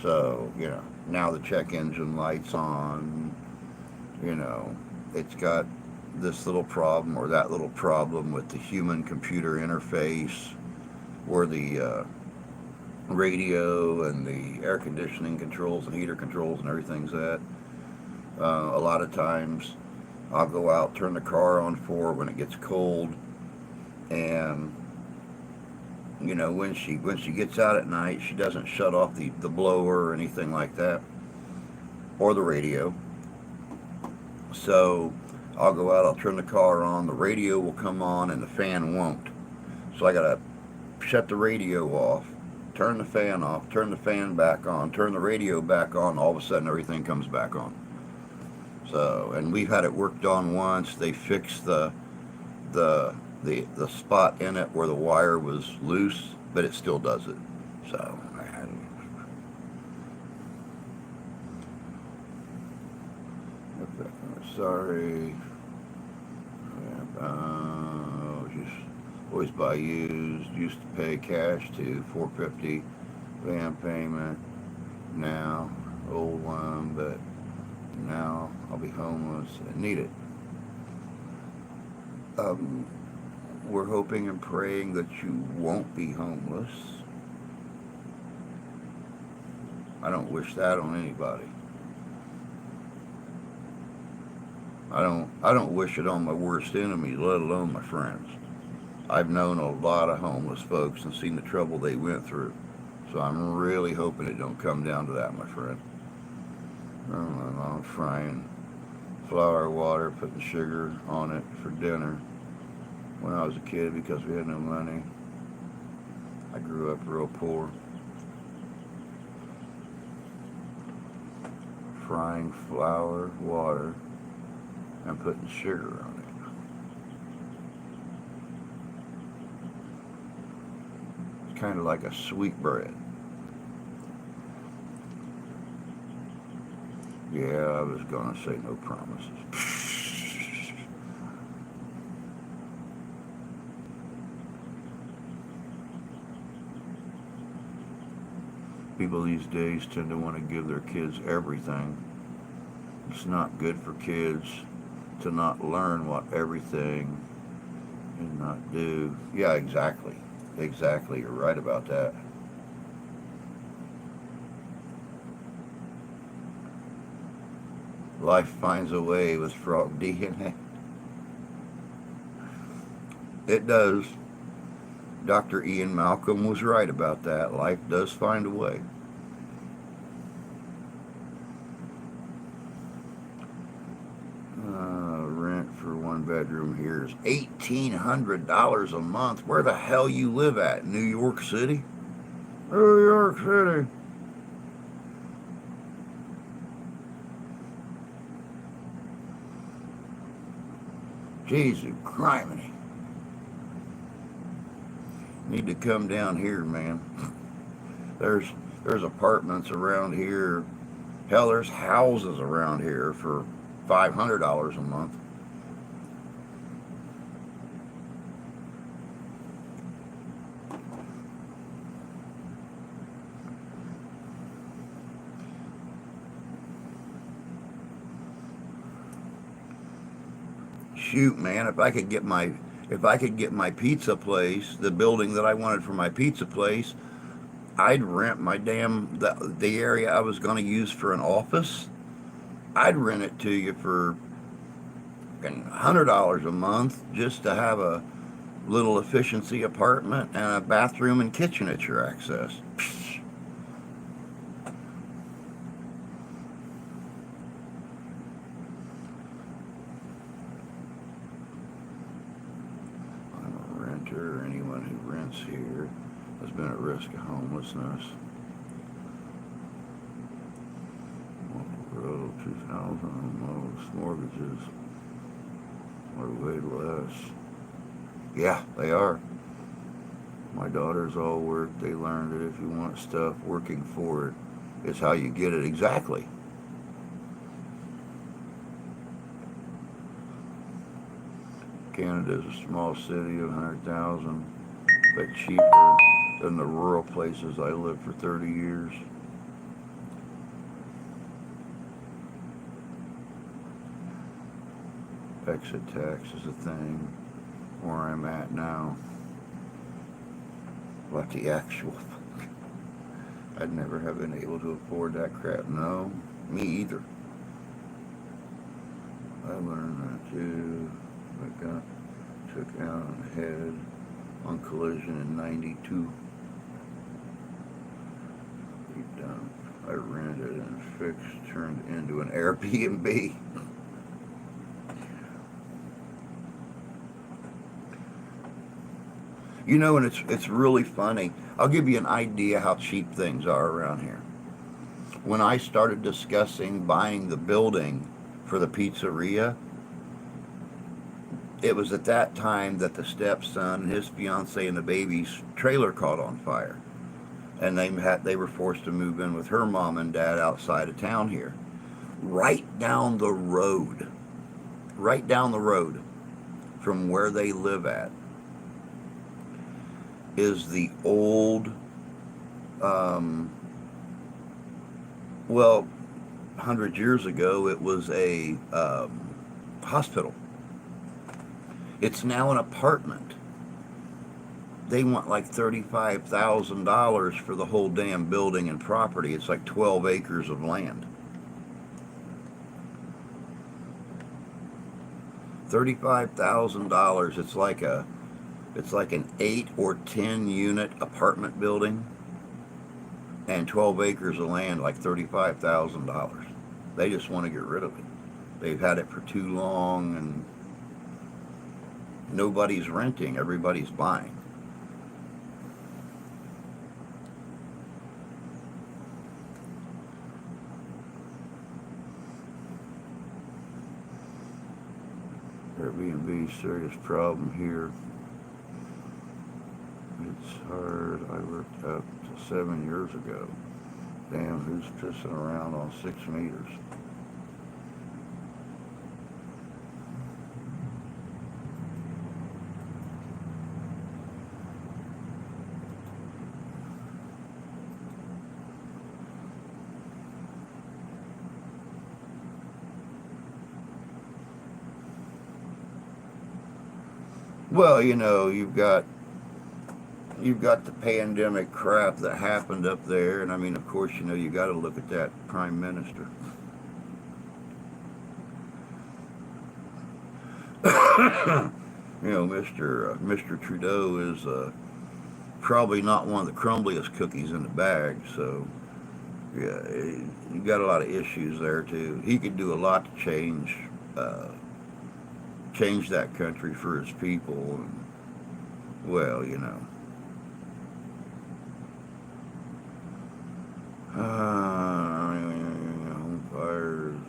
So, now the check engine light's on, you know, it's got this little problem or that little problem with the human computer interface where the radio and the air conditioning controls and heater controls and everything's at. A lot of times I'll go out, turn the car on for when it gets cold, and when she gets out at night, she doesn't shut off the blower or anything like that, or the radio. So I'll go out, I'll turn the car on, the radio will come on, and the fan won't. So I gotta shut the radio off, turn the fan off, turn the fan back on, turn the radio back on. All of a sudden, everything comes back on. So, and we've had it worked on once. They fixed the spot in it where the wire was loose, but it still does it. So, sorry. Just always buy used. Used to pay cash to 450 van payment. Now old one, but now I'll be homeless and need it. Um, we're hoping and praying that you won't be homeless. I don't wish that on anybody. I don't wish it on my worst enemies, let alone my friends. I've known a lot of homeless folks and seen the trouble they went through. So I'm really hoping it don't come down to that, my friend. I'm frying flour, water, putting sugar on it for dinner. When I was a kid, because we had no money, I grew up real poor. Frying flour, water, and putting sugar on it. It's kind of like a sweet bread. Yeah, I was going to say no promises. People these days tend to want to give their kids everything. It's not good for kids to not learn what everything and not do. Yeah, exactly. Exactly. You're right about that. Life finds a way with frog DNA. It does. Dr. Ian Malcolm was right about that. Life does find a way. Rent for one bedroom here is $1,800 a month. Where the hell you live at? New York City? New York City. Jesus criminy. Need to come down here, man. There's apartments around here. Hell, there's houses around here for $500 a month. Shoot, man, if I could get my pizza place, the building that I wanted for my pizza place, I'd rent my the area I was going to use for an office. I'd rent it to you for $100 a month just to have a little efficiency apartment and a bathroom and kitchen at your access. I'm a renter. Anyone who rents here has been at risk of homelessness. almost. Mortgages are way less. Yeah, they are. My daughters all work. They learned that if you want stuff, working for it is how you get it. Exactly. Canada is a small city of 100,000, but cheaper than the rural places I lived for 30 years. Exit tax is a thing where I'm at now. What the actual I'd never have been able to afford that crap. No, me either. I learned that too. I got took out on the head on collision in '92. Deep down, I rented and fixed, turned into an Airbnb. You know, and it's really funny. I'll give you an idea how cheap things are around here. When I started discussing buying the building for the pizzeria, it was at that time that the stepson and his fiance and the baby's trailer caught on fire, and they were forced to move in with her mom and dad outside of town here. Right down the road, right down the road from where they live at is the old, well, 100 years ago it was a hospital. It's now an apartment. They want like $35,000 for the whole damn building and property. It's like 12 acres of land. $35,000. It's like an 8 or 10 unit apartment building, and 12 acres of land, like $35,000. They just want to get rid of it. They've had it for too long, and nobody's renting, everybody's buying. Airbnb, serious problem here. It's hard. I worked up to 7 years ago. Damn, who's pissing around on 6 meters? Well, you know, you've got the pandemic crap that happened up there, and I mean, of course, you know, you got to look at that prime minister. You know, Mr. Trudeau is probably not one of the crumbliest cookies in the bag. So, yeah, you got a lot of issues there too. He could do a lot to change that country for his people, and well, you know. Home fires.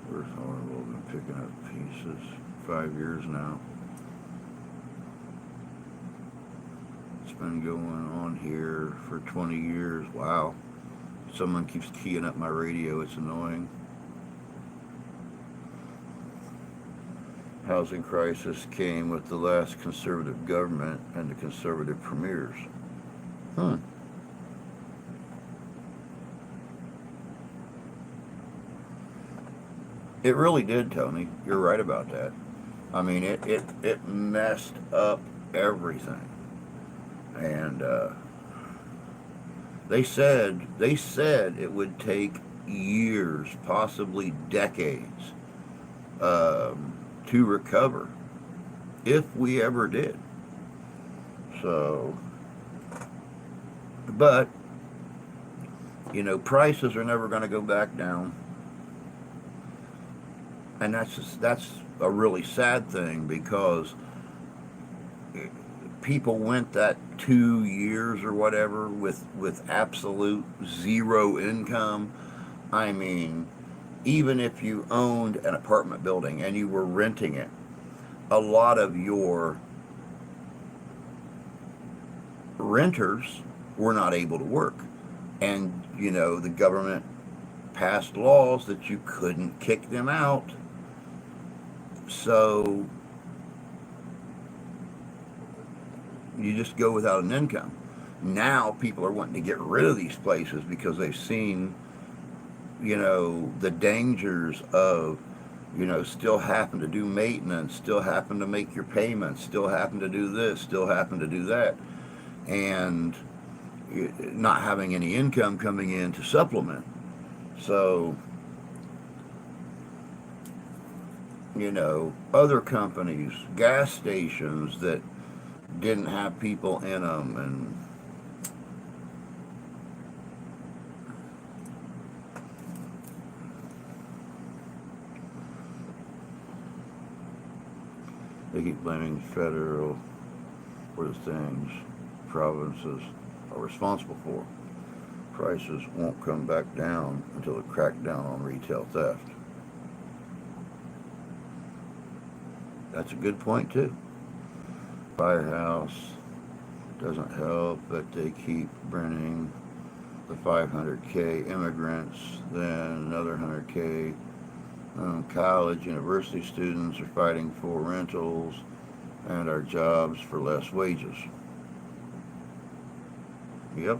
Where's horrible? Been picking up pieces 5 years now. It's been going on here for 20 years. Wow. Someone keeps keying up my radio. It's annoying. Housing crisis came with the last conservative government and the conservative premiers. It really did, Tony. You're right about that. I mean, it messed up everything. And they said it would take years, possibly decades, to recover, if we ever did. So, but you know, prices are never going to go back down, and that's a really sad thing, because people went that 2 years or whatever with absolute zero income. I mean, even if you owned an apartment building and you were renting it, a lot of your renters were not able to work. And, the government passed laws that you couldn't kick them out. So you just go without an income. Now people are wanting to get rid of these places because they've seen, the dangers of, still having to do maintenance, still having to make your payments, still having to do this, still having to do that, and not having any income coming in to supplement. So, other companies, gas stations that didn't have people in them, and they keep blaming federal for the things provinces are responsible for. Prices won't come back down until it crack down on retail theft. That's a good point too. Firehouse doesn't help, but they keep bringing the 500K immigrants, then another 100K college, university students are fighting for rentals and our jobs for less wages. Yep.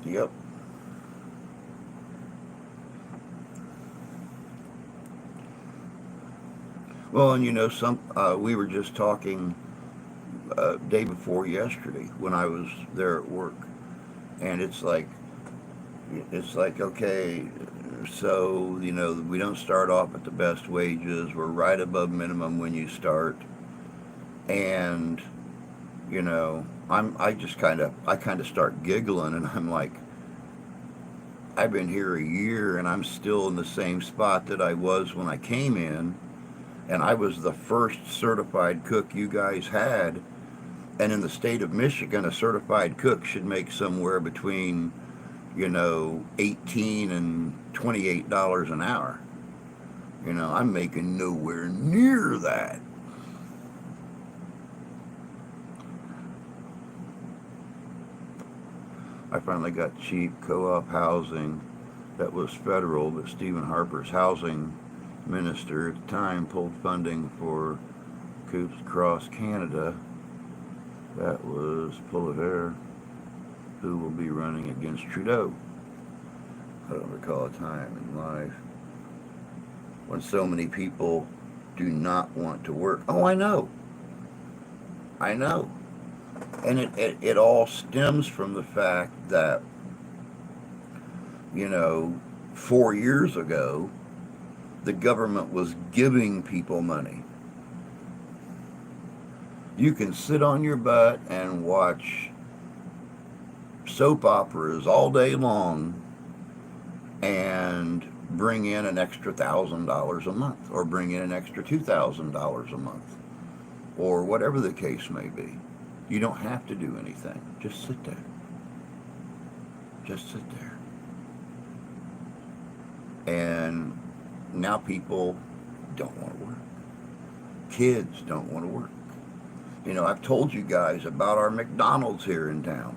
Yep. Well, and we were just talking day before yesterday when I was there at work, and it's like okay, so we don't start off at the best wages. We're right above minimum when you start, and I kind of start giggling, and I'm like, I've been here a year and I'm still in the same spot that I was when I came in, and I was the first certified cook you guys had. And in the state of Michigan, a certified cook should make somewhere between, $18 and $28 an hour. I'm making nowhere near that. I finally got cheap co-op housing that was federal, but Stephen Harper's housing minister at the time pulled funding for coops across Canada. That was Poilievre, who will be running against Trudeau. I don't recall a time in life when so many people do not want to work. Oh, I know. And it all stems from the fact that, 4 years ago, the government was giving people money. You can sit on your butt and watch soap operas all day long and bring in an extra $1,000 a month, or bring in an extra $2,000 a month, or whatever the case may be. You don't have to do anything. Just sit there. Just sit there. And now people don't want to work. Kids don't want to work. I've told you guys about our McDonald's here in town.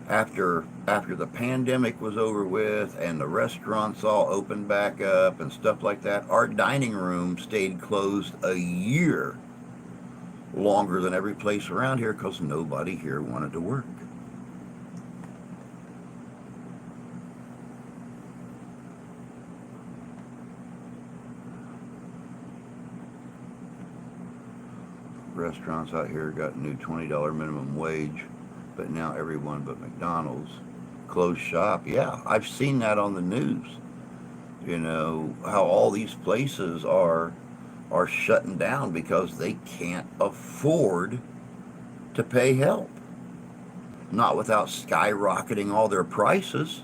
After the pandemic was over with and the restaurants all opened back up and stuff like that, our dining room stayed closed a year longer than every place around here because nobody here wanted to work. Restaurants out here got new $20 minimum wage, but now everyone but McDonald's closed shop. Yeah, I've seen that on the news. How all these places are shutting down because they can't afford to pay help. Not without skyrocketing all their prices.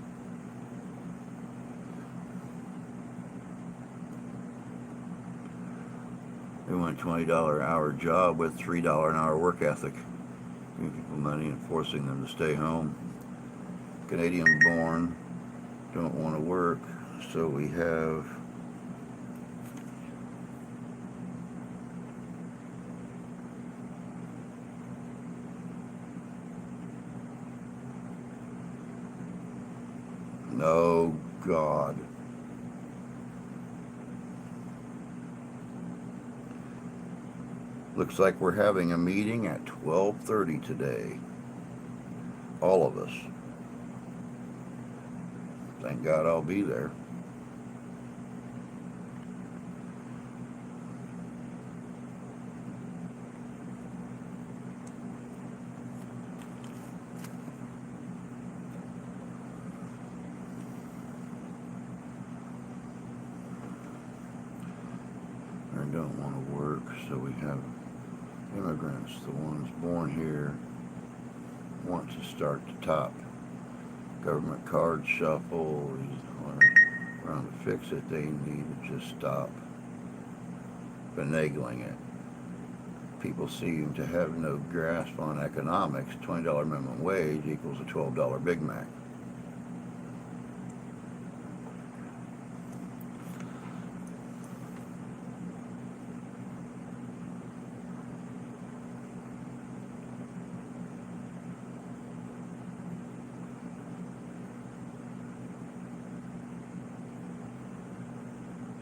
They want a $20 an hour job with $3 an hour work ethic. Giving people money and forcing them to stay home. Canadian born don't want to work, so we have no God. Looks like we're having a meeting at 12:30 today. All of us. Thank God I'll be there. I don't want to work, so we have immigrants, the ones born here, want to start the top. Government card shuffle, we're trying to fix it. They need to just stop finagling it. People seem to have no grasp on economics. $20 minimum wage equals a $12 Big Mac.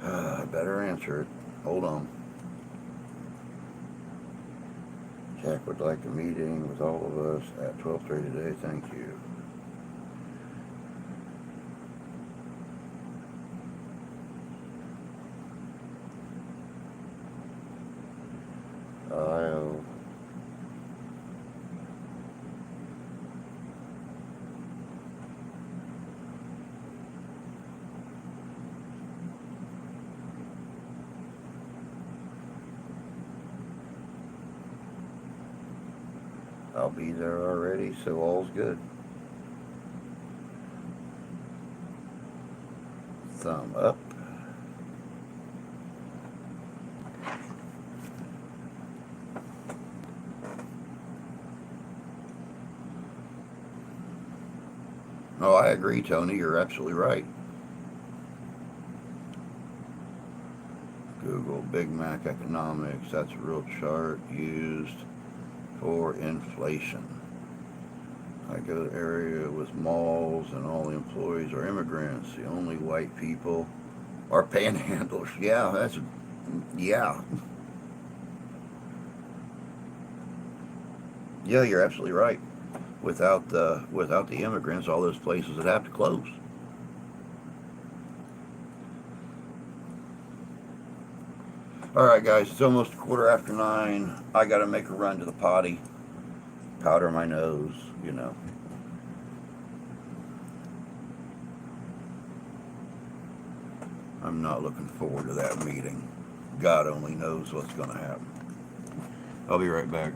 I better answer it. Hold on. Jack would like a meeting with all of us at 12:30 today. Thank you. I'll be there already, so all's good. Thumb up. Oh, I agree, Tony. You're absolutely right. Google Big Mac economics. That's a real chart used for inflation. I go to area with malls and all the employees are immigrants. The only white people are panhandlers. Yeah. Yeah, you're absolutely right. Without the immigrants, all those places would have to close. All right, guys, it's almost 9:15. I got to make a run to the potty, powder my nose. I'm not looking forward to that meeting. God only knows what's going to happen. I'll be right back.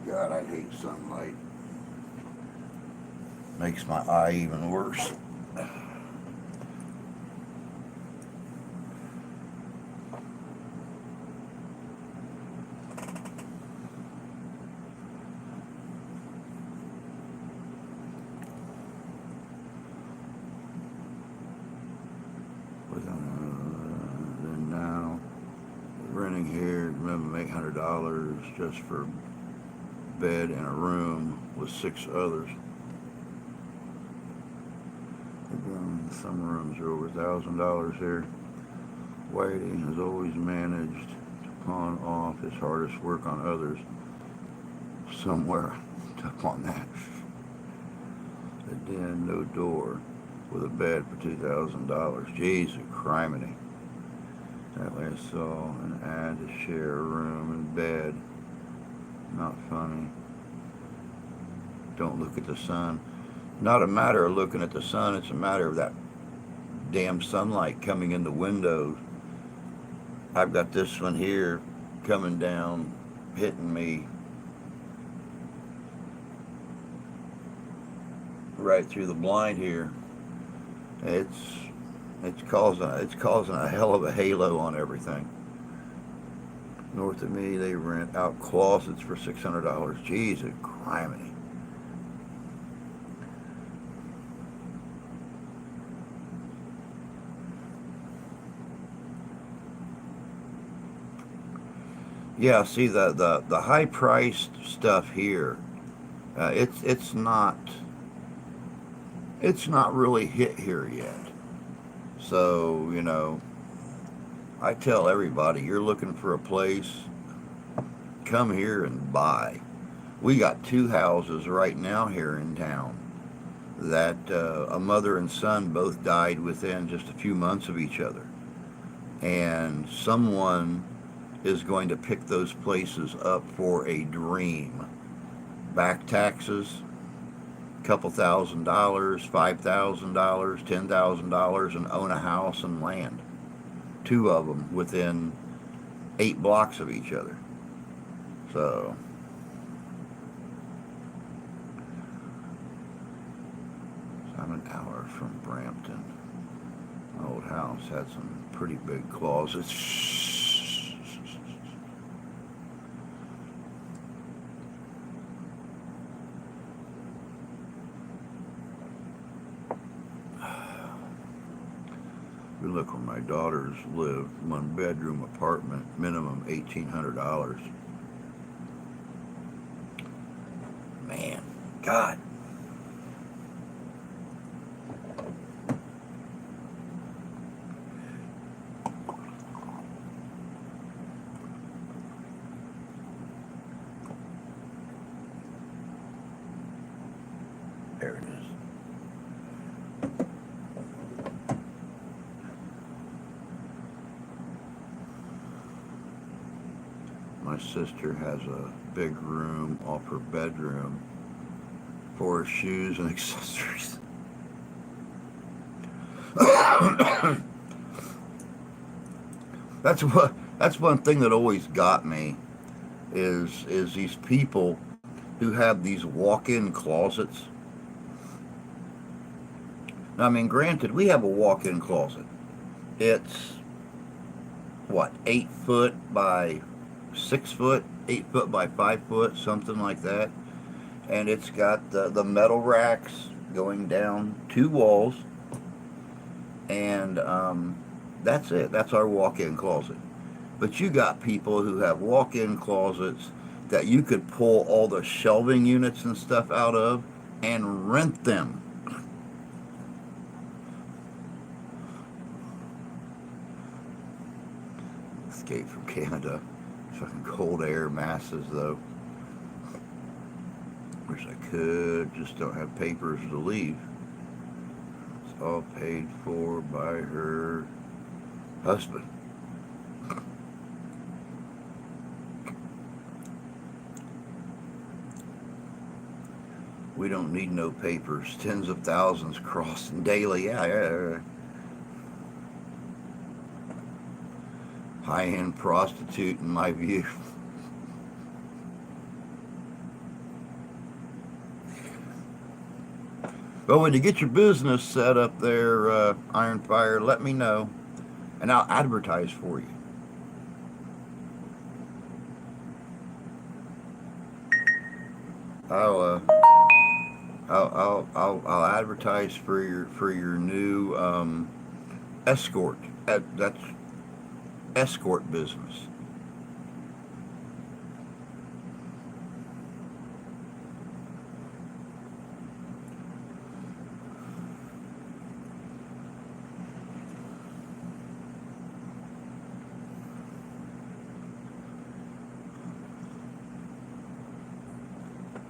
God, I hate sunlight. Makes my eye even worse. minimum $800 just for bed and a room with 6 others. Again, some rooms are over $1,000 here. Whiting has always managed to pawn off his hardest work on others. Somewhere up on that. A den, no door, with a bed for $2,000. Jesus criminy. That way I saw an ad to share a room and bed. Not funny. Don't look at the sun. Not a matter of looking at the sun, it's a matter of that damn sunlight coming in the windows. I've got this one here coming down, hitting me right through the blind here. It's causing a hell of a halo on everything. North of me, they rent out closets for $600. Jesus criminy. Yeah, see the high priced stuff here. It's not really hit here yet. So, you know, I tell everybody, you're looking for a place, come here and buy. We got 2 houses right now here in town that a mother and son both died within just a few months of each other. And someone is going to pick those places up for a dream. Back taxes, couple $1,000, $5,000, $10,000, and own a house and land. 2 of them within 8 blocks of each other. So I'm an hour from Brampton. My old house had some pretty big closets. We look where my daughters live, 1-bedroom apartment, minimum $1,800. Man, God. There it is. My sister has a big room off her bedroom for her shoes and accessories. That's one thing that always got me is these people who have these walk-in closets. Now, I mean, granted, we have a walk-in closet. It's what, 8 foot by 6 foot, 8 foot by 5 foot, something like that. And it's got the metal racks going down 2 walls. And that's it. That's our walk-in closet. But you got people who have walk-in closets that you could pull all the shelving units and stuff out of and rent them. Escape from Canada. Fucking cold air masses, though. Wish I could, just don't have papers to leave. It's all paid for by her husband. We don't need no papers. Tens of thousands crossing daily. Yeah. High-end prostitute, in my view. Well, when you get your business set up there, Iron Fire, let me know, and I'll advertise for you. I'll advertise for your new escort. That's escort business.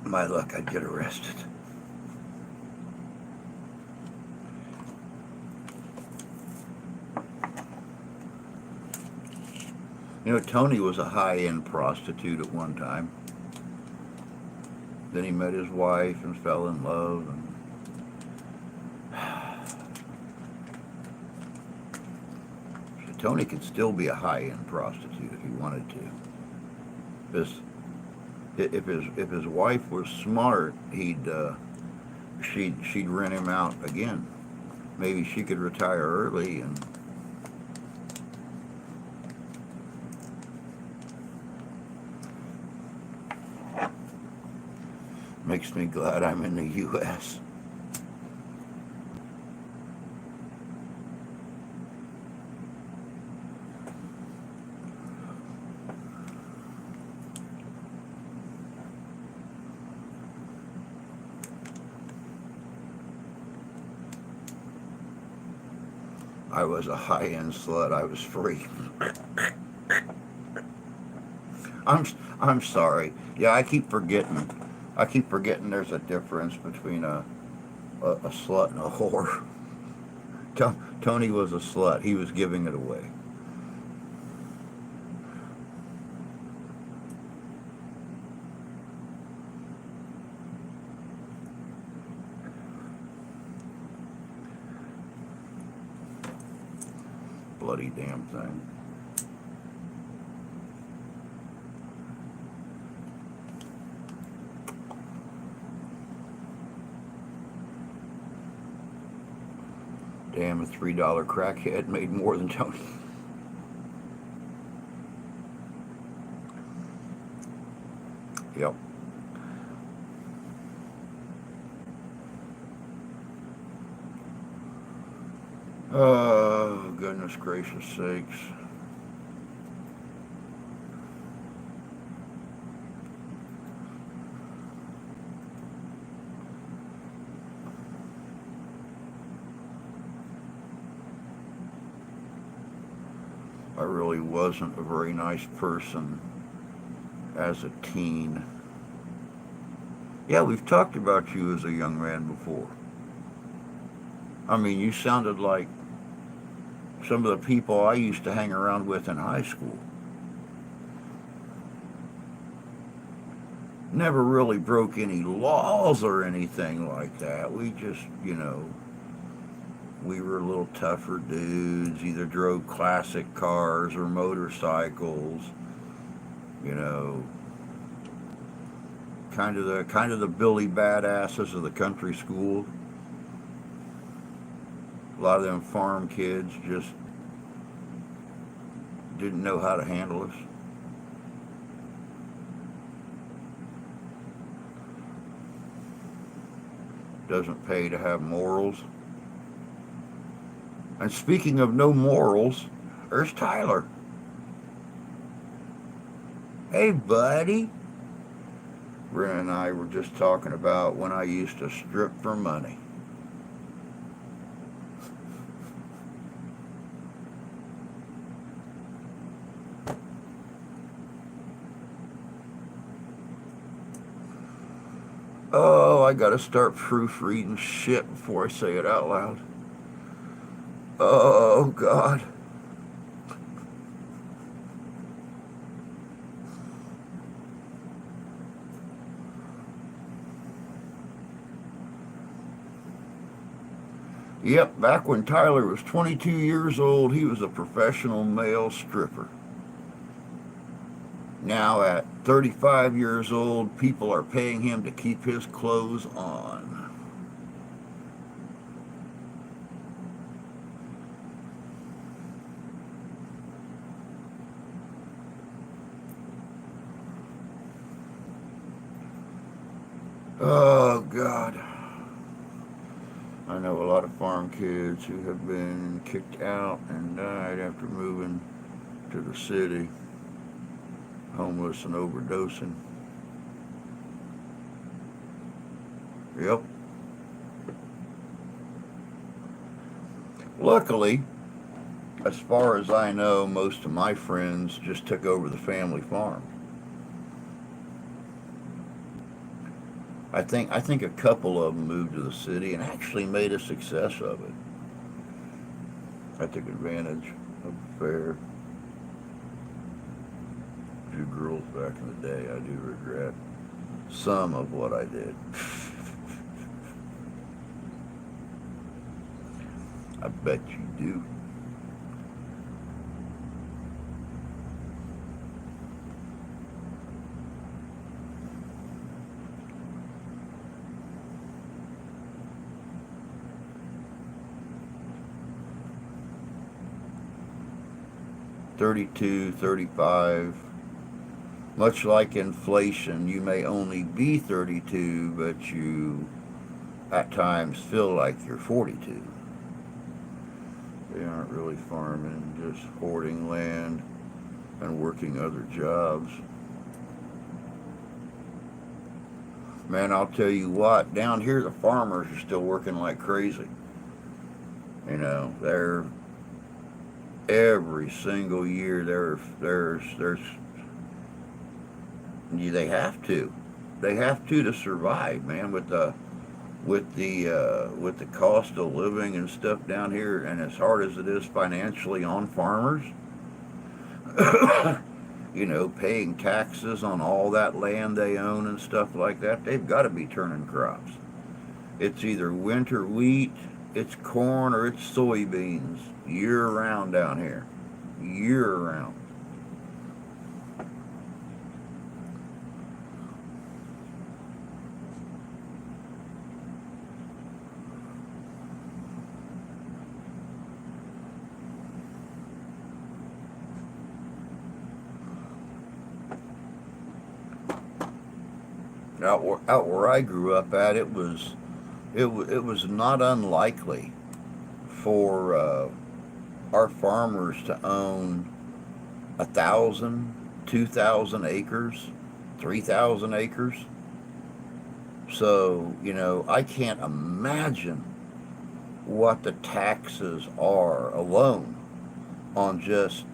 My luck, I'd get arrested. You know, Tony was a high-end prostitute at one time. Then he met his wife and fell in love. So Tony could still be a high-end prostitute if he wanted to. This, if his wife was smart, she'd rent him out again. Maybe she could retire early and. Makes me glad I'm in the U.S. I was a high-end slut. I was free. I'm sorry. Yeah, I keep forgetting. There's a difference between a slut and a whore. Tony was a slut. He was giving it away. Bloody damn thing. Damn, a $3 crackhead made more than Tony. Yep. Oh, goodness gracious sakes. I really wasn't a very nice person as a teen. Yeah, we've talked about you as a young man before. I mean, you sounded like some of the people I used to hang around with in high school. Never really broke any laws or anything like that. We just, we were a little tougher dudes, either drove classic cars or motorcycles, you know, kind of the Billy badasses of the country school. A lot of them farm kids just didn't know how to handle us. Doesn't pay to have morals. And speaking of no morals, there's Tyler. Hey, buddy. Ren and I were just talking about when I used to strip for money. Oh, I gotta start proofreading shit before I say it out loud. Oh, God. Yep, back when Tyler was 22 years old, he was a professional male stripper. Now, at 35 years old, people are paying him to keep his clothes on. Oh, God. I know a lot of farm kids who have been kicked out and died after moving to the city, homeless and overdosing. Yep. Luckily, as far as I know, most of my friends just took over the family farm. I think a couple of them moved to the city and actually made a success of it. I took advantage of the fair. A few girls back in the day. I do regret some of what I did. I bet you do. $32, $35. Much like inflation, you may only be 32, but you at times feel like you're 42. They aren't really farming, just hoarding land and working other jobs. Man, I'll tell you what, down here the farmers are still working like crazy. You know, they're every single year there's they have to. They have to survive, man, with the cost of living and stuff down here, and as hard as it is financially on farmers, you know, paying taxes on all that land they own and stuff like that, they've got to be turning crops. It's either winter wheat, it's corn, or it's soybeans year round down here. Year round. Out where I grew up at, it was not unlikely for our farmers to own 1,000, 2,000 acres, 3,000 acres. So, you know, I can't imagine what the taxes are alone on just,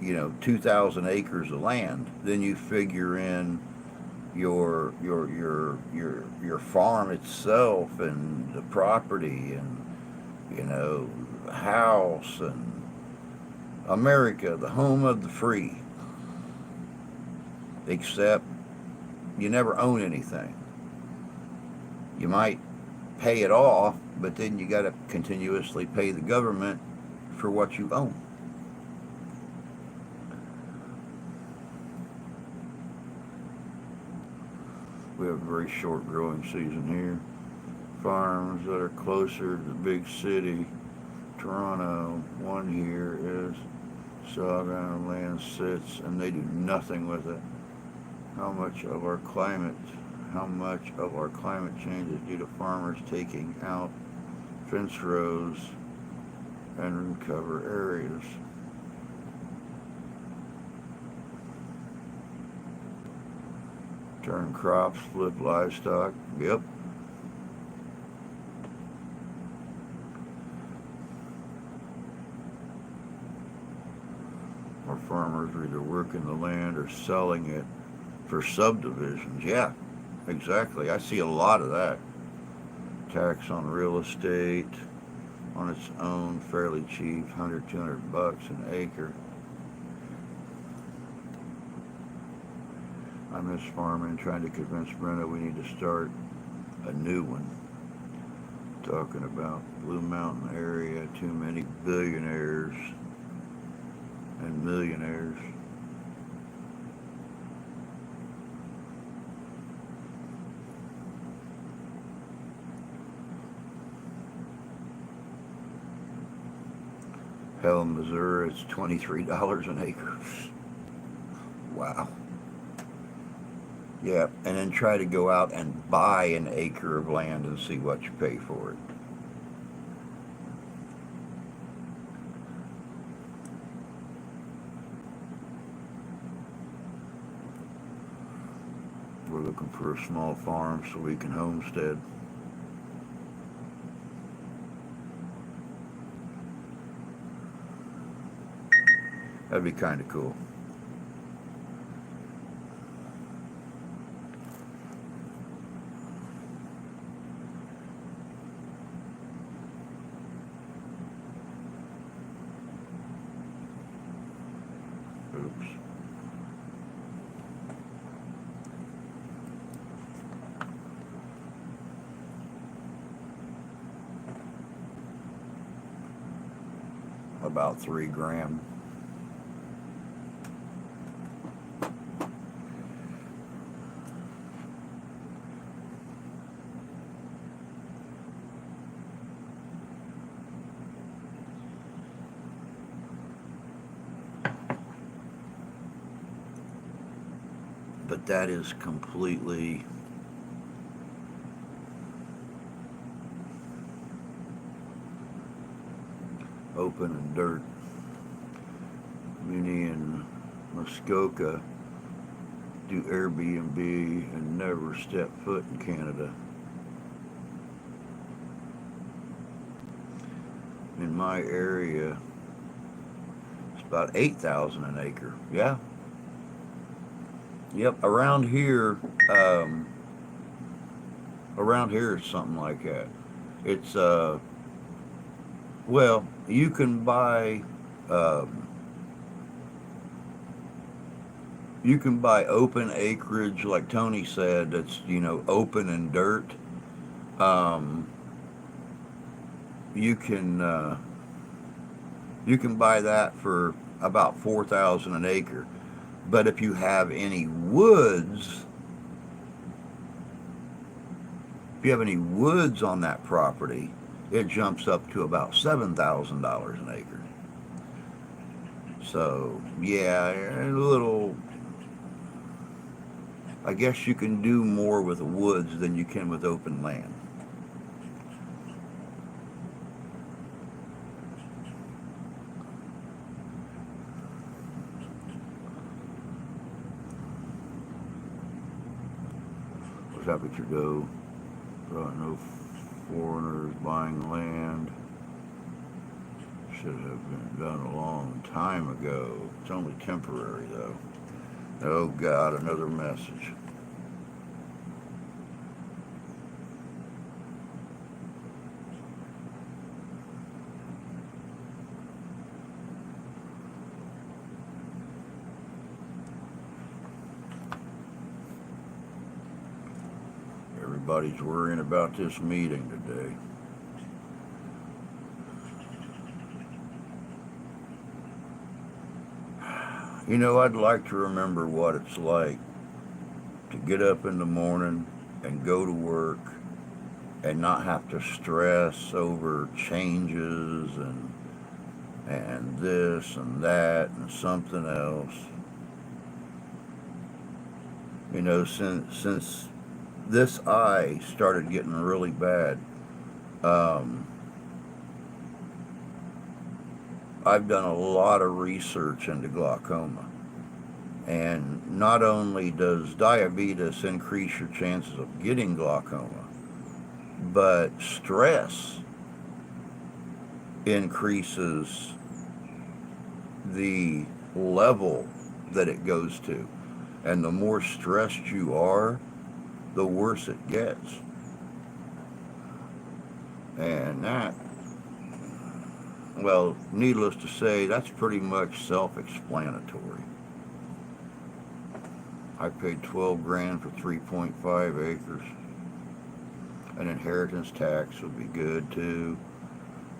you know, 2,000 acres of land. Then you figure in your farm itself and the property and, you know, house and America, the home of the free. Except you never own anything. You might pay it off, but then you got to continuously pay the government for what you own. We have a very short growing season here. Farms that are closer to the big city, Toronto, one here is sawground land sits and they do nothing with it. How much of our climate change is due to farmers taking out fence rows and root cover areas? Turn crops, flip livestock. Yep. Our farmers are either working the land or selling it for subdivisions. Yeah, exactly. I see a lot of that. Tax on real estate on its own, fairly cheap, 100, $200 an acre. I miss farming, trying to convince Brenda we need to start a new one. Talking about Blue Mountain area, too many billionaires and millionaires. Hell, in Missouri, it's $23 an acre. Wow. Yeah, and then try to go out and buy an acre of land and see what you pay for it. We're looking for a small farm so we can homestead. That'd be kind of cool. about 3 grand. But that is completely open and dirt. Many in Muskoka do Airbnb and never step foot in Canada. In my area, it's about 8,000 an acre. Yeah. Yep. Around here it's something like that. It's well, you can buy um, open acreage, like Tony said. That's open and dirt. Um, you can buy that for about 4,000 an acre. But if you have any woods, on that property, it jumps up to about $7,000 an acre. So yeah, a little. I guess you can do more with woods than you can with open land. What's that picture go? No foreigners buying land. Should have been done a long time ago. It's only temporary though. Oh God, another message. Everybody's worrying about this meeting today. I'd like to remember what it's like to get up in the morning and go to work and not have to stress over changes and this and that and something else. Since this eye started getting really bad, I've done a lot of research into glaucoma. And not only does diabetes increase your chances of getting glaucoma, but stress increases the level that it goes to. And the more stressed you are, the worse it gets. And that, well, needless to say, that's pretty much self-explanatory. I paid 12 grand for 3.5 acres. An inheritance tax would be good too.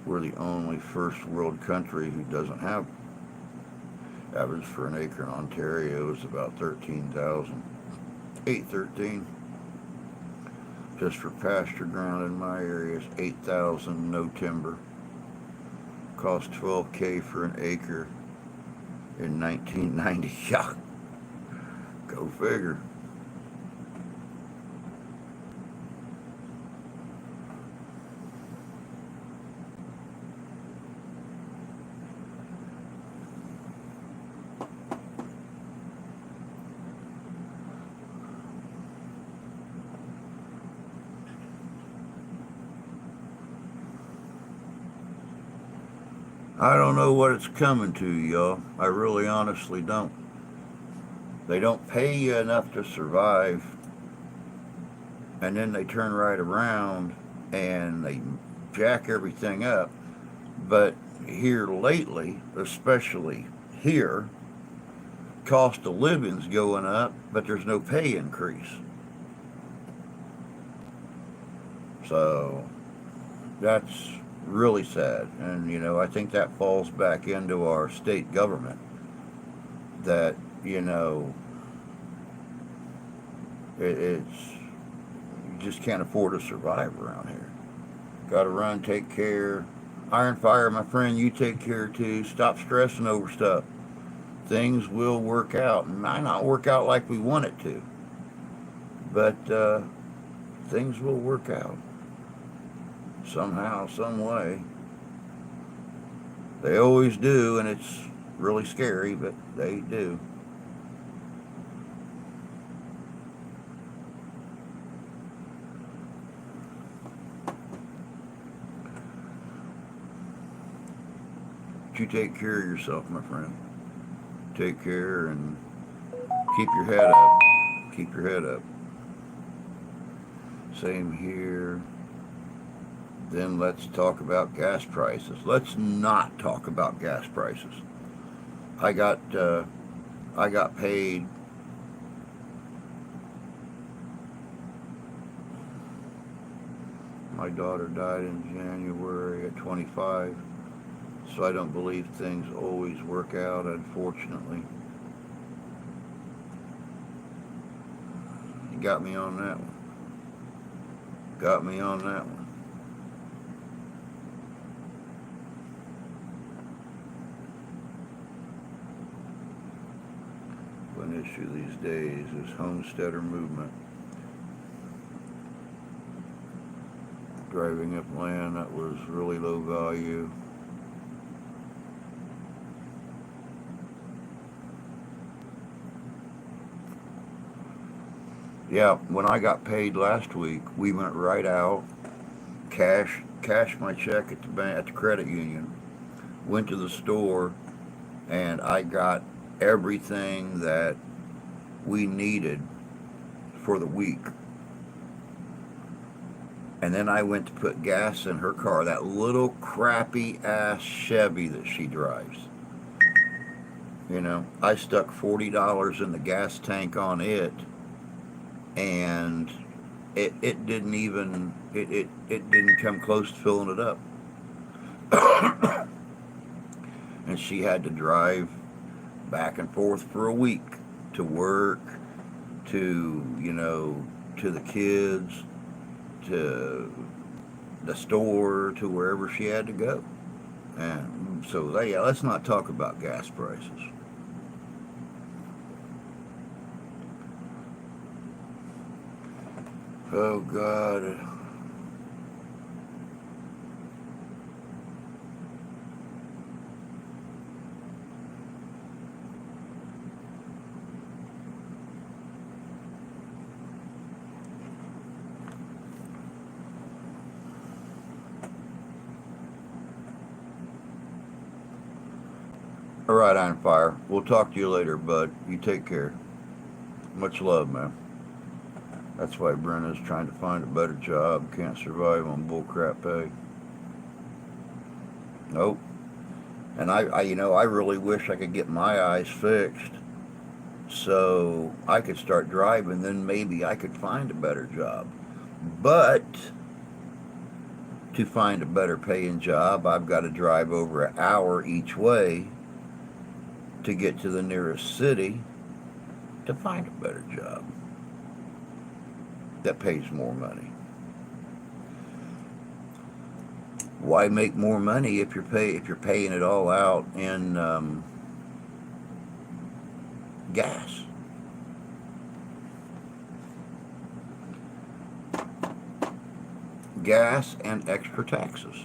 We're the only first world country who doesn't have. Average for an acre in Ontario is about 13,000. 813. Just for pasture ground in my area is 8,000, no timber. Cost $12K for an acre in 1990. Yeah. Go figure. I don't know what it's coming to, y'all. I really honestly don't. They don't pay you enough to survive, and then they turn right around and they jack everything up. But here lately, especially here, cost of living's going up, but there's no pay increase. So that's really sad. And, I think that falls back into our state government that, it's, you just can't afford to survive around here. Got to run, take care. Iron Fire, my friend, you take care too. Stop stressing over stuff. Things will work out. It might not work out like we want it to, but things will work out somehow, some way. They always do, and it's really scary, but they do. But you take care of yourself, my friend. Take care and keep your head up. Keep your head up. Same here. Then let's talk about gas prices. Let's not talk about gas prices. I got paid. My daughter died in January at 25, so I don't believe things always work out, unfortunately. You got me on that one. Got me on that one. One issue these days is homesteader movement. Driving up land that was really low value. Yeah, when I got paid last week, we went right out, cashed my check at the bank, at the credit union, went to the store, and I got everything that we needed for the week. And then I went to put gas in her car, that little crappy ass Chevy that she drives. I stuck $40 in the gas tank on it, and it didn't even it didn't come close to filling it up. And she had to drive back and forth for a week to work, to the kids, to the store, to wherever she had to go. And so, yeah, let's not talk about gas prices. Oh, God. All right, Iron Fire. We'll talk to you later, bud. You take care. Much love, man. That's why Brenna's trying to find a better job. Can't survive on bullcrap pay. Nope. And I really wish I could get my eyes fixed so I could start driving. Then maybe I could find a better job. But to find a better paying job, I've got to drive over an hour each way to get to the nearest city to find a better job that pays more money. Why make more money if you're paying it all out in gas? Gas and extra taxes.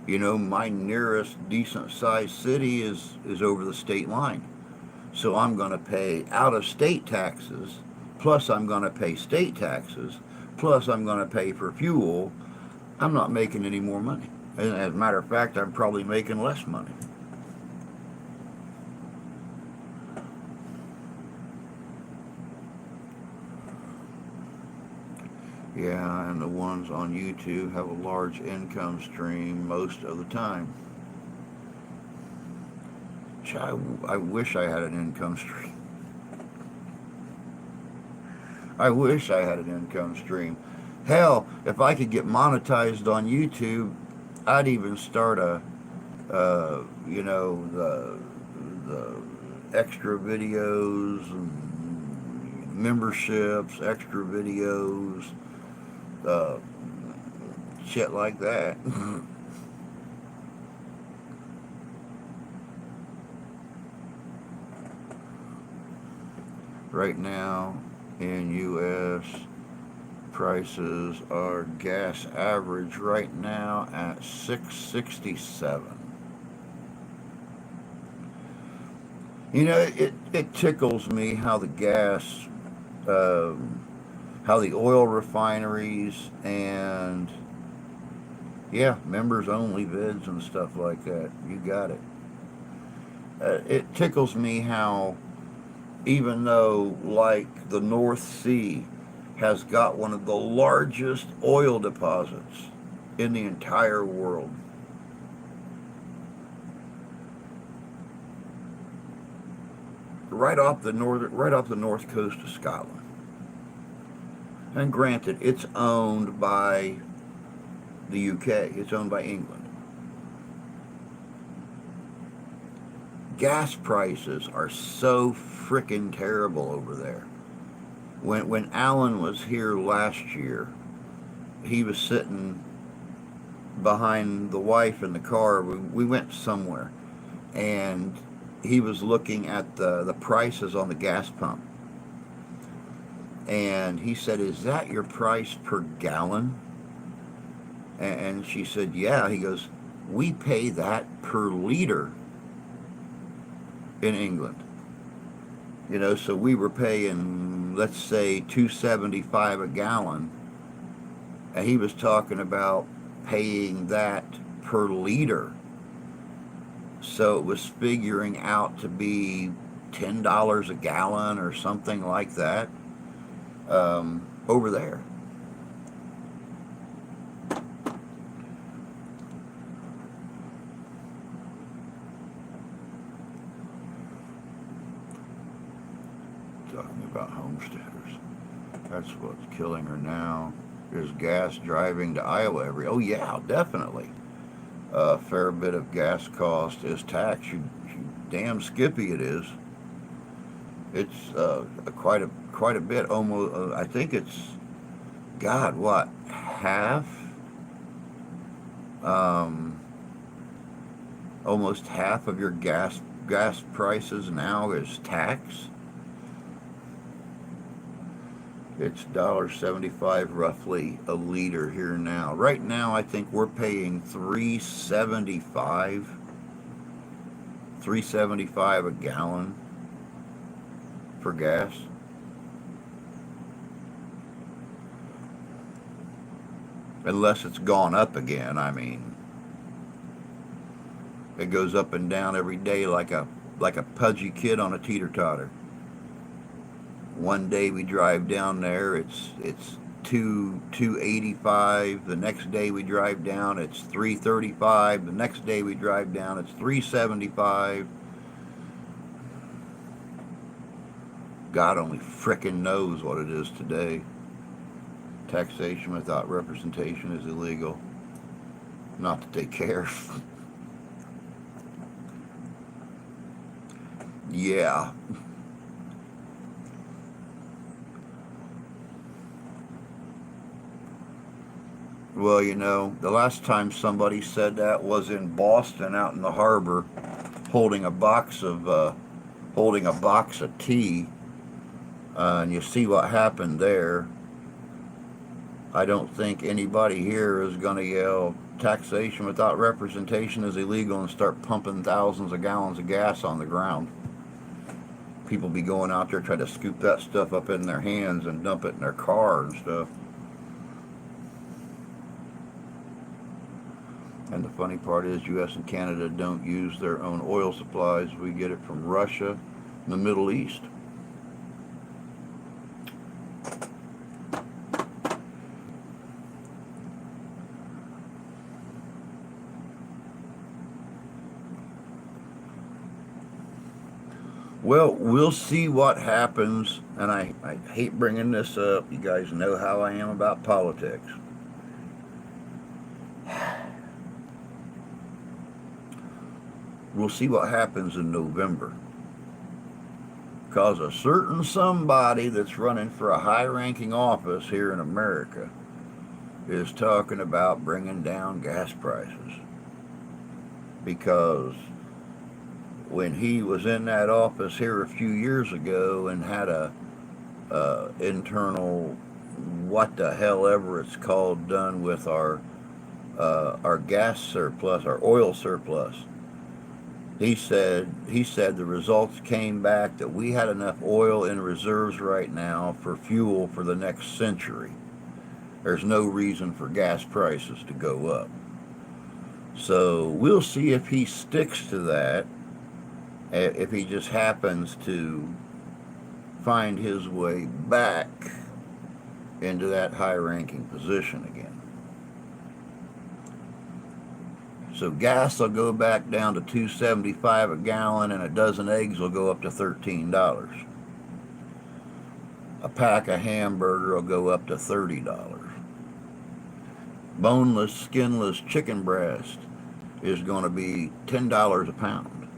My nearest decent sized city is over the state line. So I'm going to pay out of state taxes, plus I'm going to pay state taxes, plus I'm going to pay for fuel. I'm not making any more money. And as a matter of fact, I'm probably making less money. Yeah, and the ones on YouTube have a large income stream most of the time. I wish I had an income stream. I wish I had an income stream. Hell, if I could get monetized on YouTube, I'd even start a, you know, the extra videos and memberships, extra videos, uh, shit like that. Right now in U.S. prices are gas average right now at 667. You know, it tickles me how the gas, um, how the oil refineries and, yeah, members only vids and stuff like that. You got it. It tickles me how, even though, like, the North Sea has got one of the largest oil deposits in the entire world, right off the north coast of Scotland. And granted, it's owned by the UK. It's owned by England. Gas prices are so frickin' terrible over there. When Alan was here last year, he was sitting behind the wife in the car. We went somewhere, and he was looking at the prices on the gas pump. And he said, "Is that your price per gallon?" And she said, "Yeah." He goes, "We pay that per liter in England." You know, so we were paying, let's say, 275 a gallon, and he was talking about paying that per liter. So it was figuring out to be $10 a gallon or something like that, over there. Talking about homesteaders. That's what's killing her now. Is gas driving to Iowa every? Oh yeah, definitely. A fair bit of gas cost is tax. You damn skippy it is. It's quite a bit. Almost, I think it's, God, what, half? Um, Almost half of your gas prices now is tax. It's $1.75 roughly a liter here now. Right now, I think we're paying 3.75 a gallon for gas. Unless it's gone up again. I mean, it goes up and down every day like a pudgy kid on a teeter-totter. One day we drive down there, it's 285. The next day we drive down, it's 335. The next day we drive down, it's 375. God only frickin' knows what it is today. Taxation without representation is illegal. Not that they care. Yeah. Well, you know, the last time somebody said that was in Boston, out in the harbor, holding a box of tea, and you see what happened there. I don't think anybody here is going to yell taxation without representation is illegal and start pumping thousands of gallons of gas on the ground. People be going out there trying to scoop that stuff up in their hands and dump it in their car and stuff. And the funny part is U.S. and Canada don't use their own oil supplies. We get it from Russia and the Middle East. Well, we'll see what happens, and I hate bringing this up. You guys know how I am about politics. We'll see what happens in November. Because a certain somebody that's running for a high-ranking office here in America is talking about bringing down gas prices. Because when he was in that office here a few years ago and had a internal, what the hell ever it's called, done with our gas surplus, our oil surplus, he said the results came back that we had enough oil in reserves right now for fuel for the next century. There's no reason for gas prices to go up. So we'll see if he sticks to that, if he just happens to find his way back into that high-ranking position again. So gas will go back down to $2.75 a gallon, and a dozen eggs will go up to $13. A pack of hamburger will go up to $30. Boneless, skinless chicken breast is going to be $10 a pound.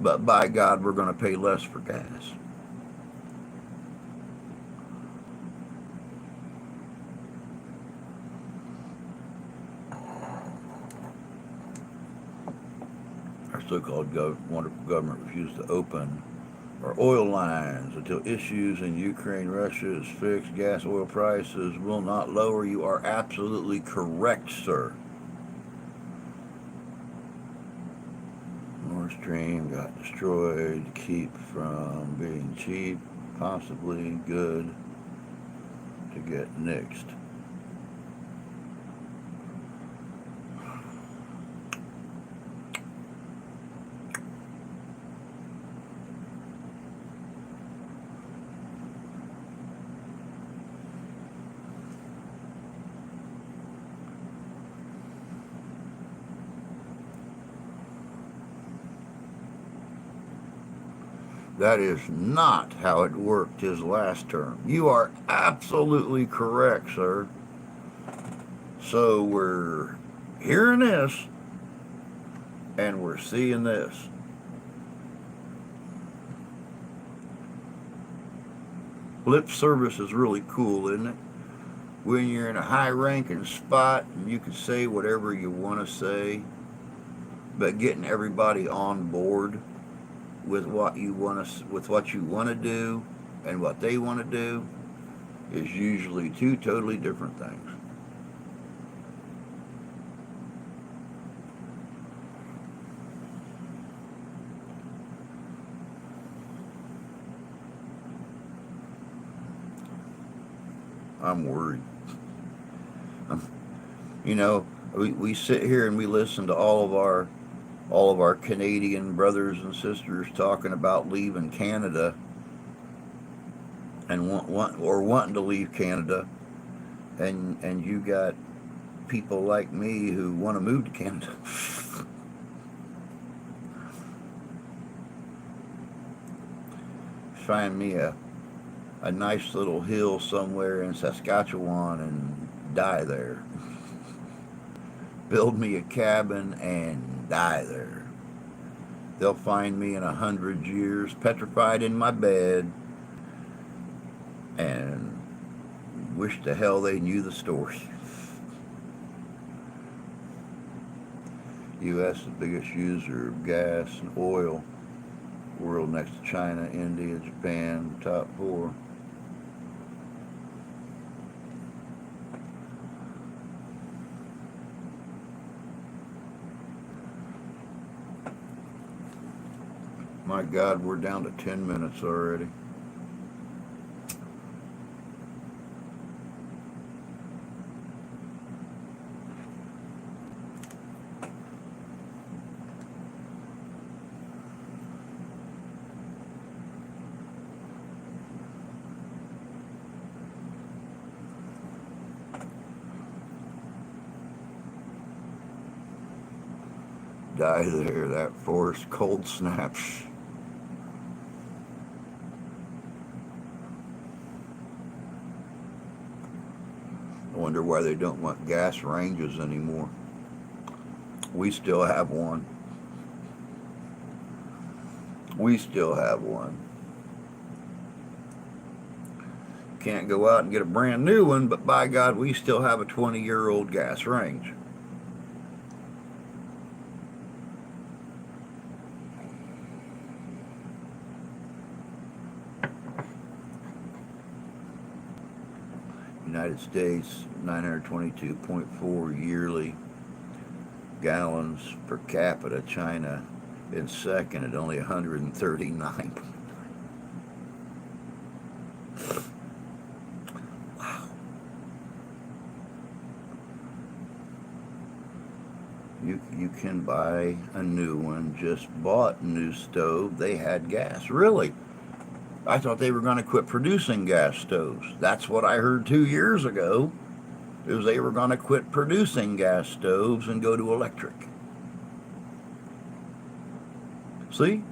But by God, we're going to pay less for gas. Our so-called wonderful government refused to open our oil lines until issues in Ukraine, Russia is fixed. Gas, oil prices will not lower. You are absolutely correct, sir. Nord Stream got destroyed. Keep from being cheap, possibly good to get nixed. That is not how it worked his last term. You are absolutely correct, sir. So we're hearing this, and we're seeing this. Lip service is really cool, isn't it? When you're in a high-ranking spot, and you can say whatever you want to say, but getting everybody on board with what you want to do and what they want to do is usually two totally different things. I'm worried. We sit here and we listen to all of our Canadian brothers and sisters talking about leaving Canada and wanting to leave Canada, and you got people like me who want to move to Canada. Find me a nice little hill somewhere in Saskatchewan and die there. Build me a cabin and die there. They'll find me in 100 years petrified in my bed and wish to hell they knew the story. U.S. is the biggest user of gas and oil. World next to China, India, Japan, top 4. My God, we're down to 10 minutes already. Die there, that forced cold snaps. I wonder why they don't want gas ranges anymore. We still have one. We still have one. Can't go out and get a brand new one, but by God, we still have a 20-year-old gas range. United States, 922.4 yearly gallons per capita. China in second at only 139. Wow. You can buy a new one. Just bought a new stove. They had gas. Really? I thought they were going to quit producing gas stoves. That's what I heard 2 years ago. Is they were going to quit producing gas stoves and go to electric. See?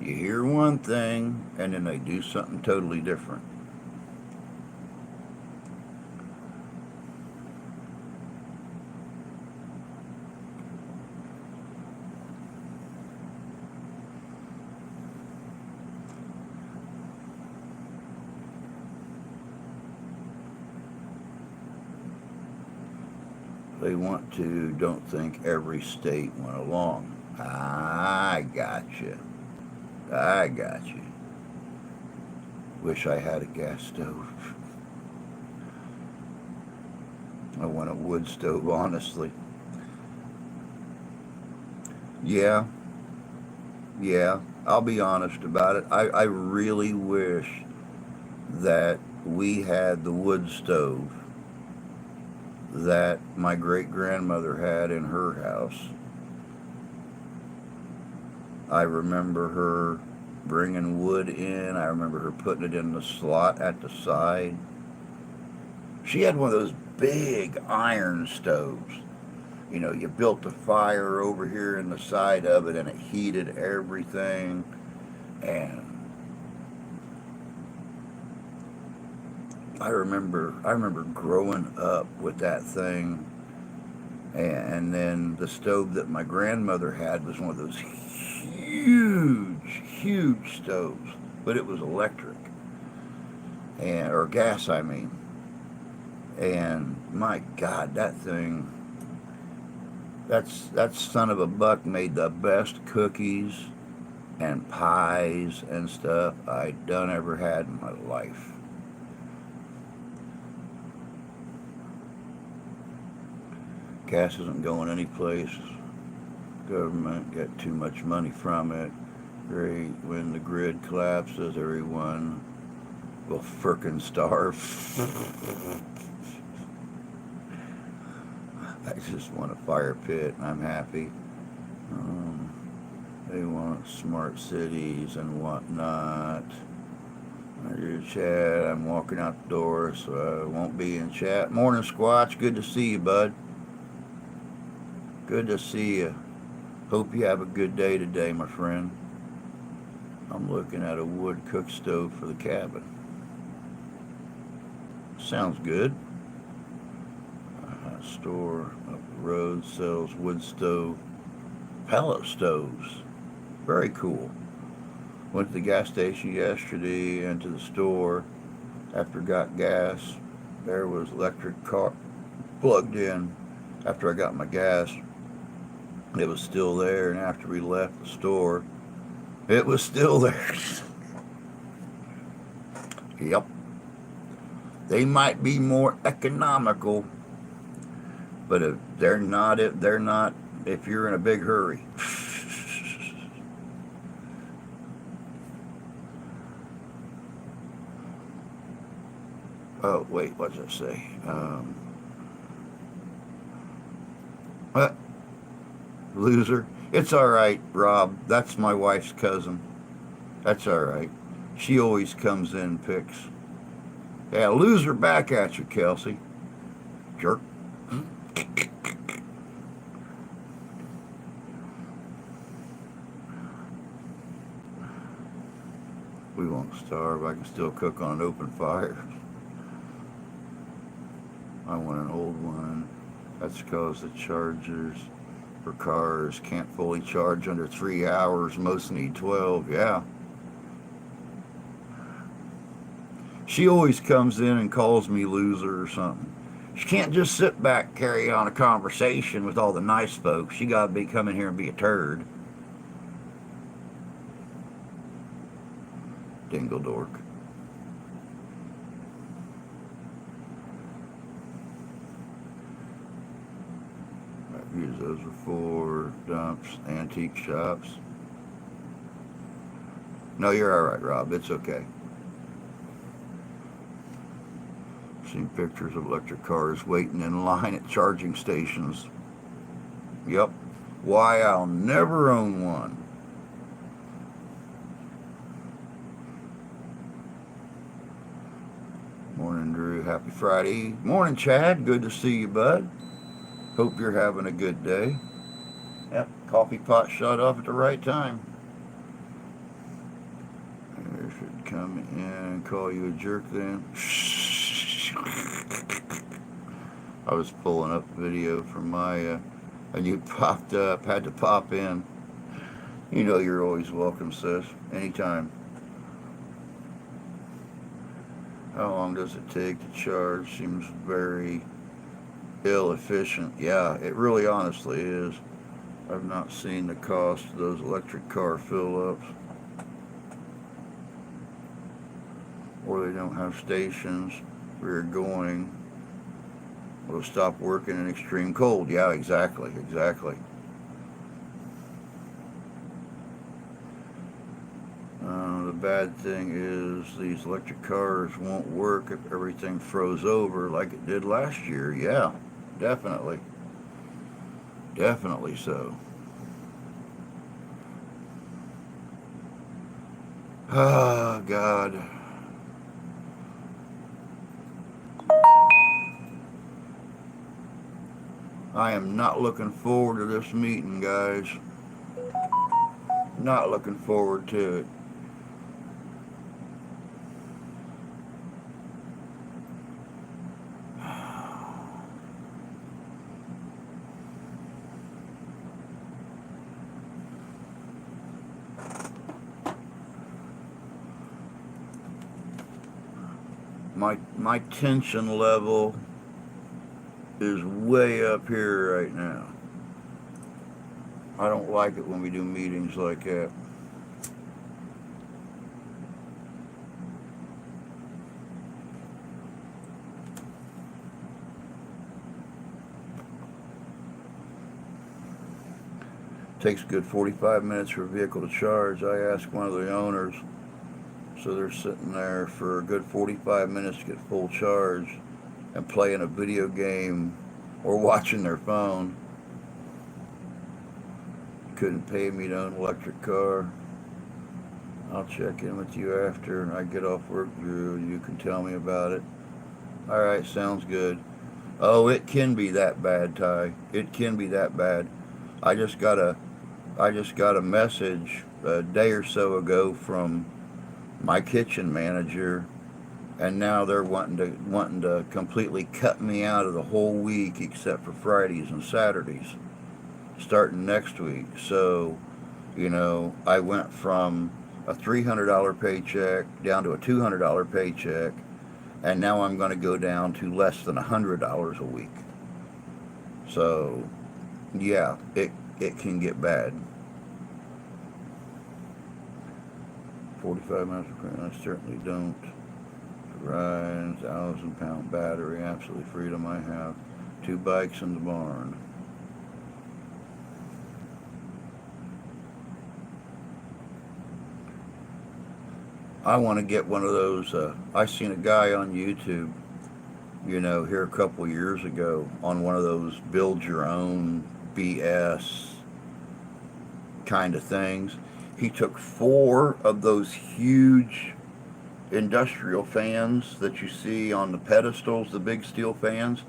You hear one thing and then they do something totally different. They want to, don't think every state went along. I got you. I got you. Wish I had a gas stove. I want a wood stove, honestly. Yeah, I'll be honest about it. I really wish that we had the wood stove that my great-grandmother had in her house. I remember her bringing wood in. I remember her putting it in the slot at the side. She had one of those big iron stoves. You know, you built a fire over here in the side of it and it heated everything. And I remember growing up with that thing. And then the stove that my grandmother had was one of those huge stoves, but it was electric, or gas, I mean. And my God, that thing, that son of a buck made the best cookies and pies and stuff I done ever had in my life. Gas isn't going anyplace. Government got too much money from it. Great. When the grid collapses, everyone will frickin' starve. I just want a fire pit and I'm happy. They want smart cities and whatnot. Your chat. I'm walking out the door, so I won't be in chat. Morning, Squatch. Good to see you, bud. Good to see you. Hope you have a good day today, my friend. I'm looking at a wood cook stove for the cabin. Sounds good. A store up the road sells wood stove, pellet stoves. Very cool. Went to the gas station yesterday and to the store. After got gas, there was electric car plugged in. After I got my gas, it was still there, and after we left the store, it was still there. Yep. They might be more economical, but if they're not if you're in a big hurry. Oh, wait, what does it say? What? Loser. It's all right, Rob. That's my wife's cousin. That's all right. She always comes in and picks. Yeah, loser back at you, Kelsey. Jerk. We won't starve. I can still cook on an open fire. I want an old one. That's because the chargers for cars can't fully charge under 3 hours. Most need 12. Yeah. She always comes in and calls me loser or something. She can't just sit back carry on a conversation with all the nice folks. She got to be coming here and be a turd. Dingle dork. Use those are for dumps, antique shops. No, you're all right, Rob. It's okay. Seen pictures of electric cars waiting in line at charging stations. Yep. Why I'll never own one. Morning, Drew. Happy Friday. Morning, Chad. Good to see you, bud. Hope you're having a good day. Yep, coffee pot shut off at the right time. I should come in and call you a jerk then. I was pulling up video from my, and you popped up, had to pop in. You know you're always welcome, sis. Anytime. How long does it take to charge? Seems very ill efficient. Yeah, it really honestly is. I've not seen the cost of those electric car fill ups. Or they don't have stations where you're going. Will stop working in extreme cold. Yeah, exactly. The bad thing is these electric cars won't work if everything froze over like it did last year. Yeah, definitely. Definitely so. Ah, God. I am not looking forward to this meeting, guys. Not looking forward to it. My tension level is way up here right now. I don't like it when we do meetings like that. Takes a good 45 minutes for a vehicle to charge. I asked one of the owners, so they're sitting there for a good 45 minutes to get full charge and playing a video game or watching their phone. Couldn't pay me to own an electric car. I'll check in with you after I get off work, Drew. You can tell me about it. All right, sounds good. Oh, it can be that bad, Ty. It can be that bad. I just got a message a day or so ago from my kitchen manager, and now they're wanting to completely cut me out of the whole week except for Fridays and Saturdays, starting next week. So, I went from a $300 paycheck down to a $200 paycheck, and now I'm going to go down to less than $100 a week. So, yeah, it can get bad. 45 miles per hour, I certainly don't. Ride, 1,000-pound battery, absolutely freedom I have. 2 bikes in the barn. I want to get one of those. I seen a guy on YouTube, here a couple years ago on one of those build your own BS kind of things. He took 4 of those huge industrial fans that you see on the pedestals, the big steel fans.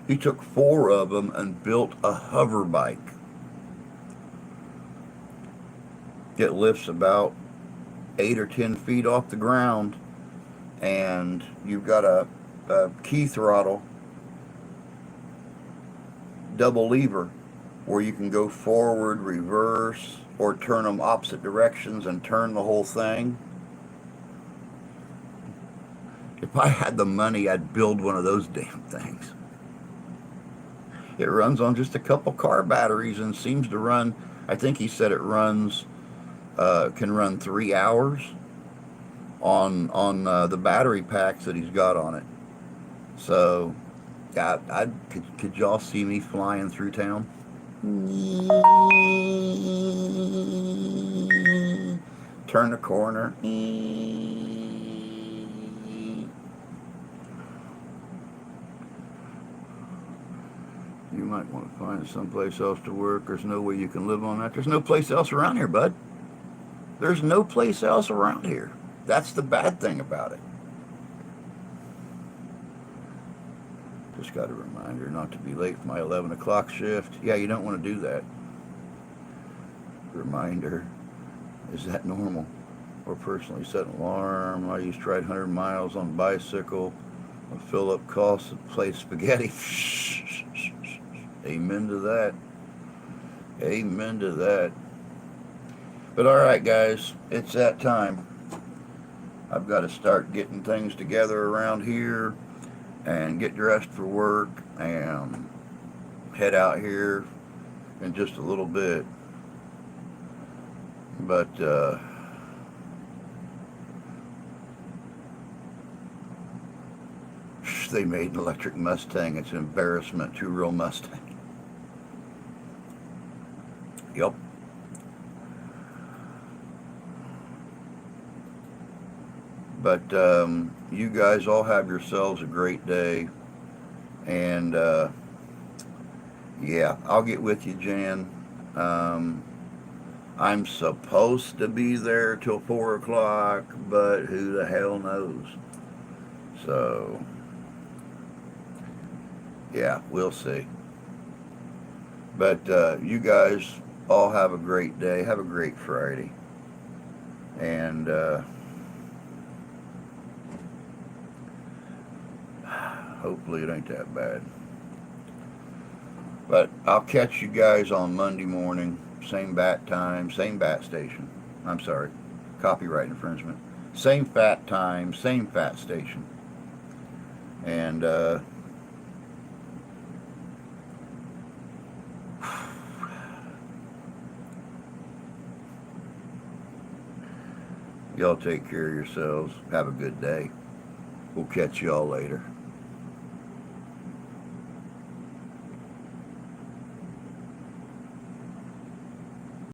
He took 4 of them and built a hover bike. It lifts about 8 or 10 feet off the ground, and you've got a key throttle, double lever where you can go forward, reverse, or turn them opposite directions and turn the whole thing. If I had the money, I'd build one of those damn things. It runs on just a couple car batteries and seems to run, I think he said it runs, can run 3 hours on the battery packs that he's got on it. So, could y'all see me flying through town? Turn the corner. You might want to find someplace else to work. There's no way you can live on that. There's no place else around here, bud. There's no place else around here. That's the bad thing about it. Just got a reminder not to be late for my 11 o'clock shift. Yeah, you don't want to do that. Reminder, is that normal? Or personally set an alarm. I used to ride 100 miles on a bicycle. I'll fill up costs and play spaghetti. Amen to that. Amen to that. But all right, guys, it's that time. I've got to start getting things together around here and get dressed for work and head out here in just a little bit. But they made an electric Mustang. It's an embarrassment to real Mustang. Yep. But you guys all have yourselves a great day. And yeah, I'll get with you, Jan. I'm supposed to be there till 4 o'clock, but who the hell knows? So, yeah, we'll see. But you guys all have a great day. Have a great Friday. And hopefully it ain't that bad. But I'll catch you guys on Monday morning. Same bat time, same bat station. I'm sorry, copyright infringement. Same fat time, same fat station. And y'all take care of yourselves. Have a good day. We'll catch y'all later.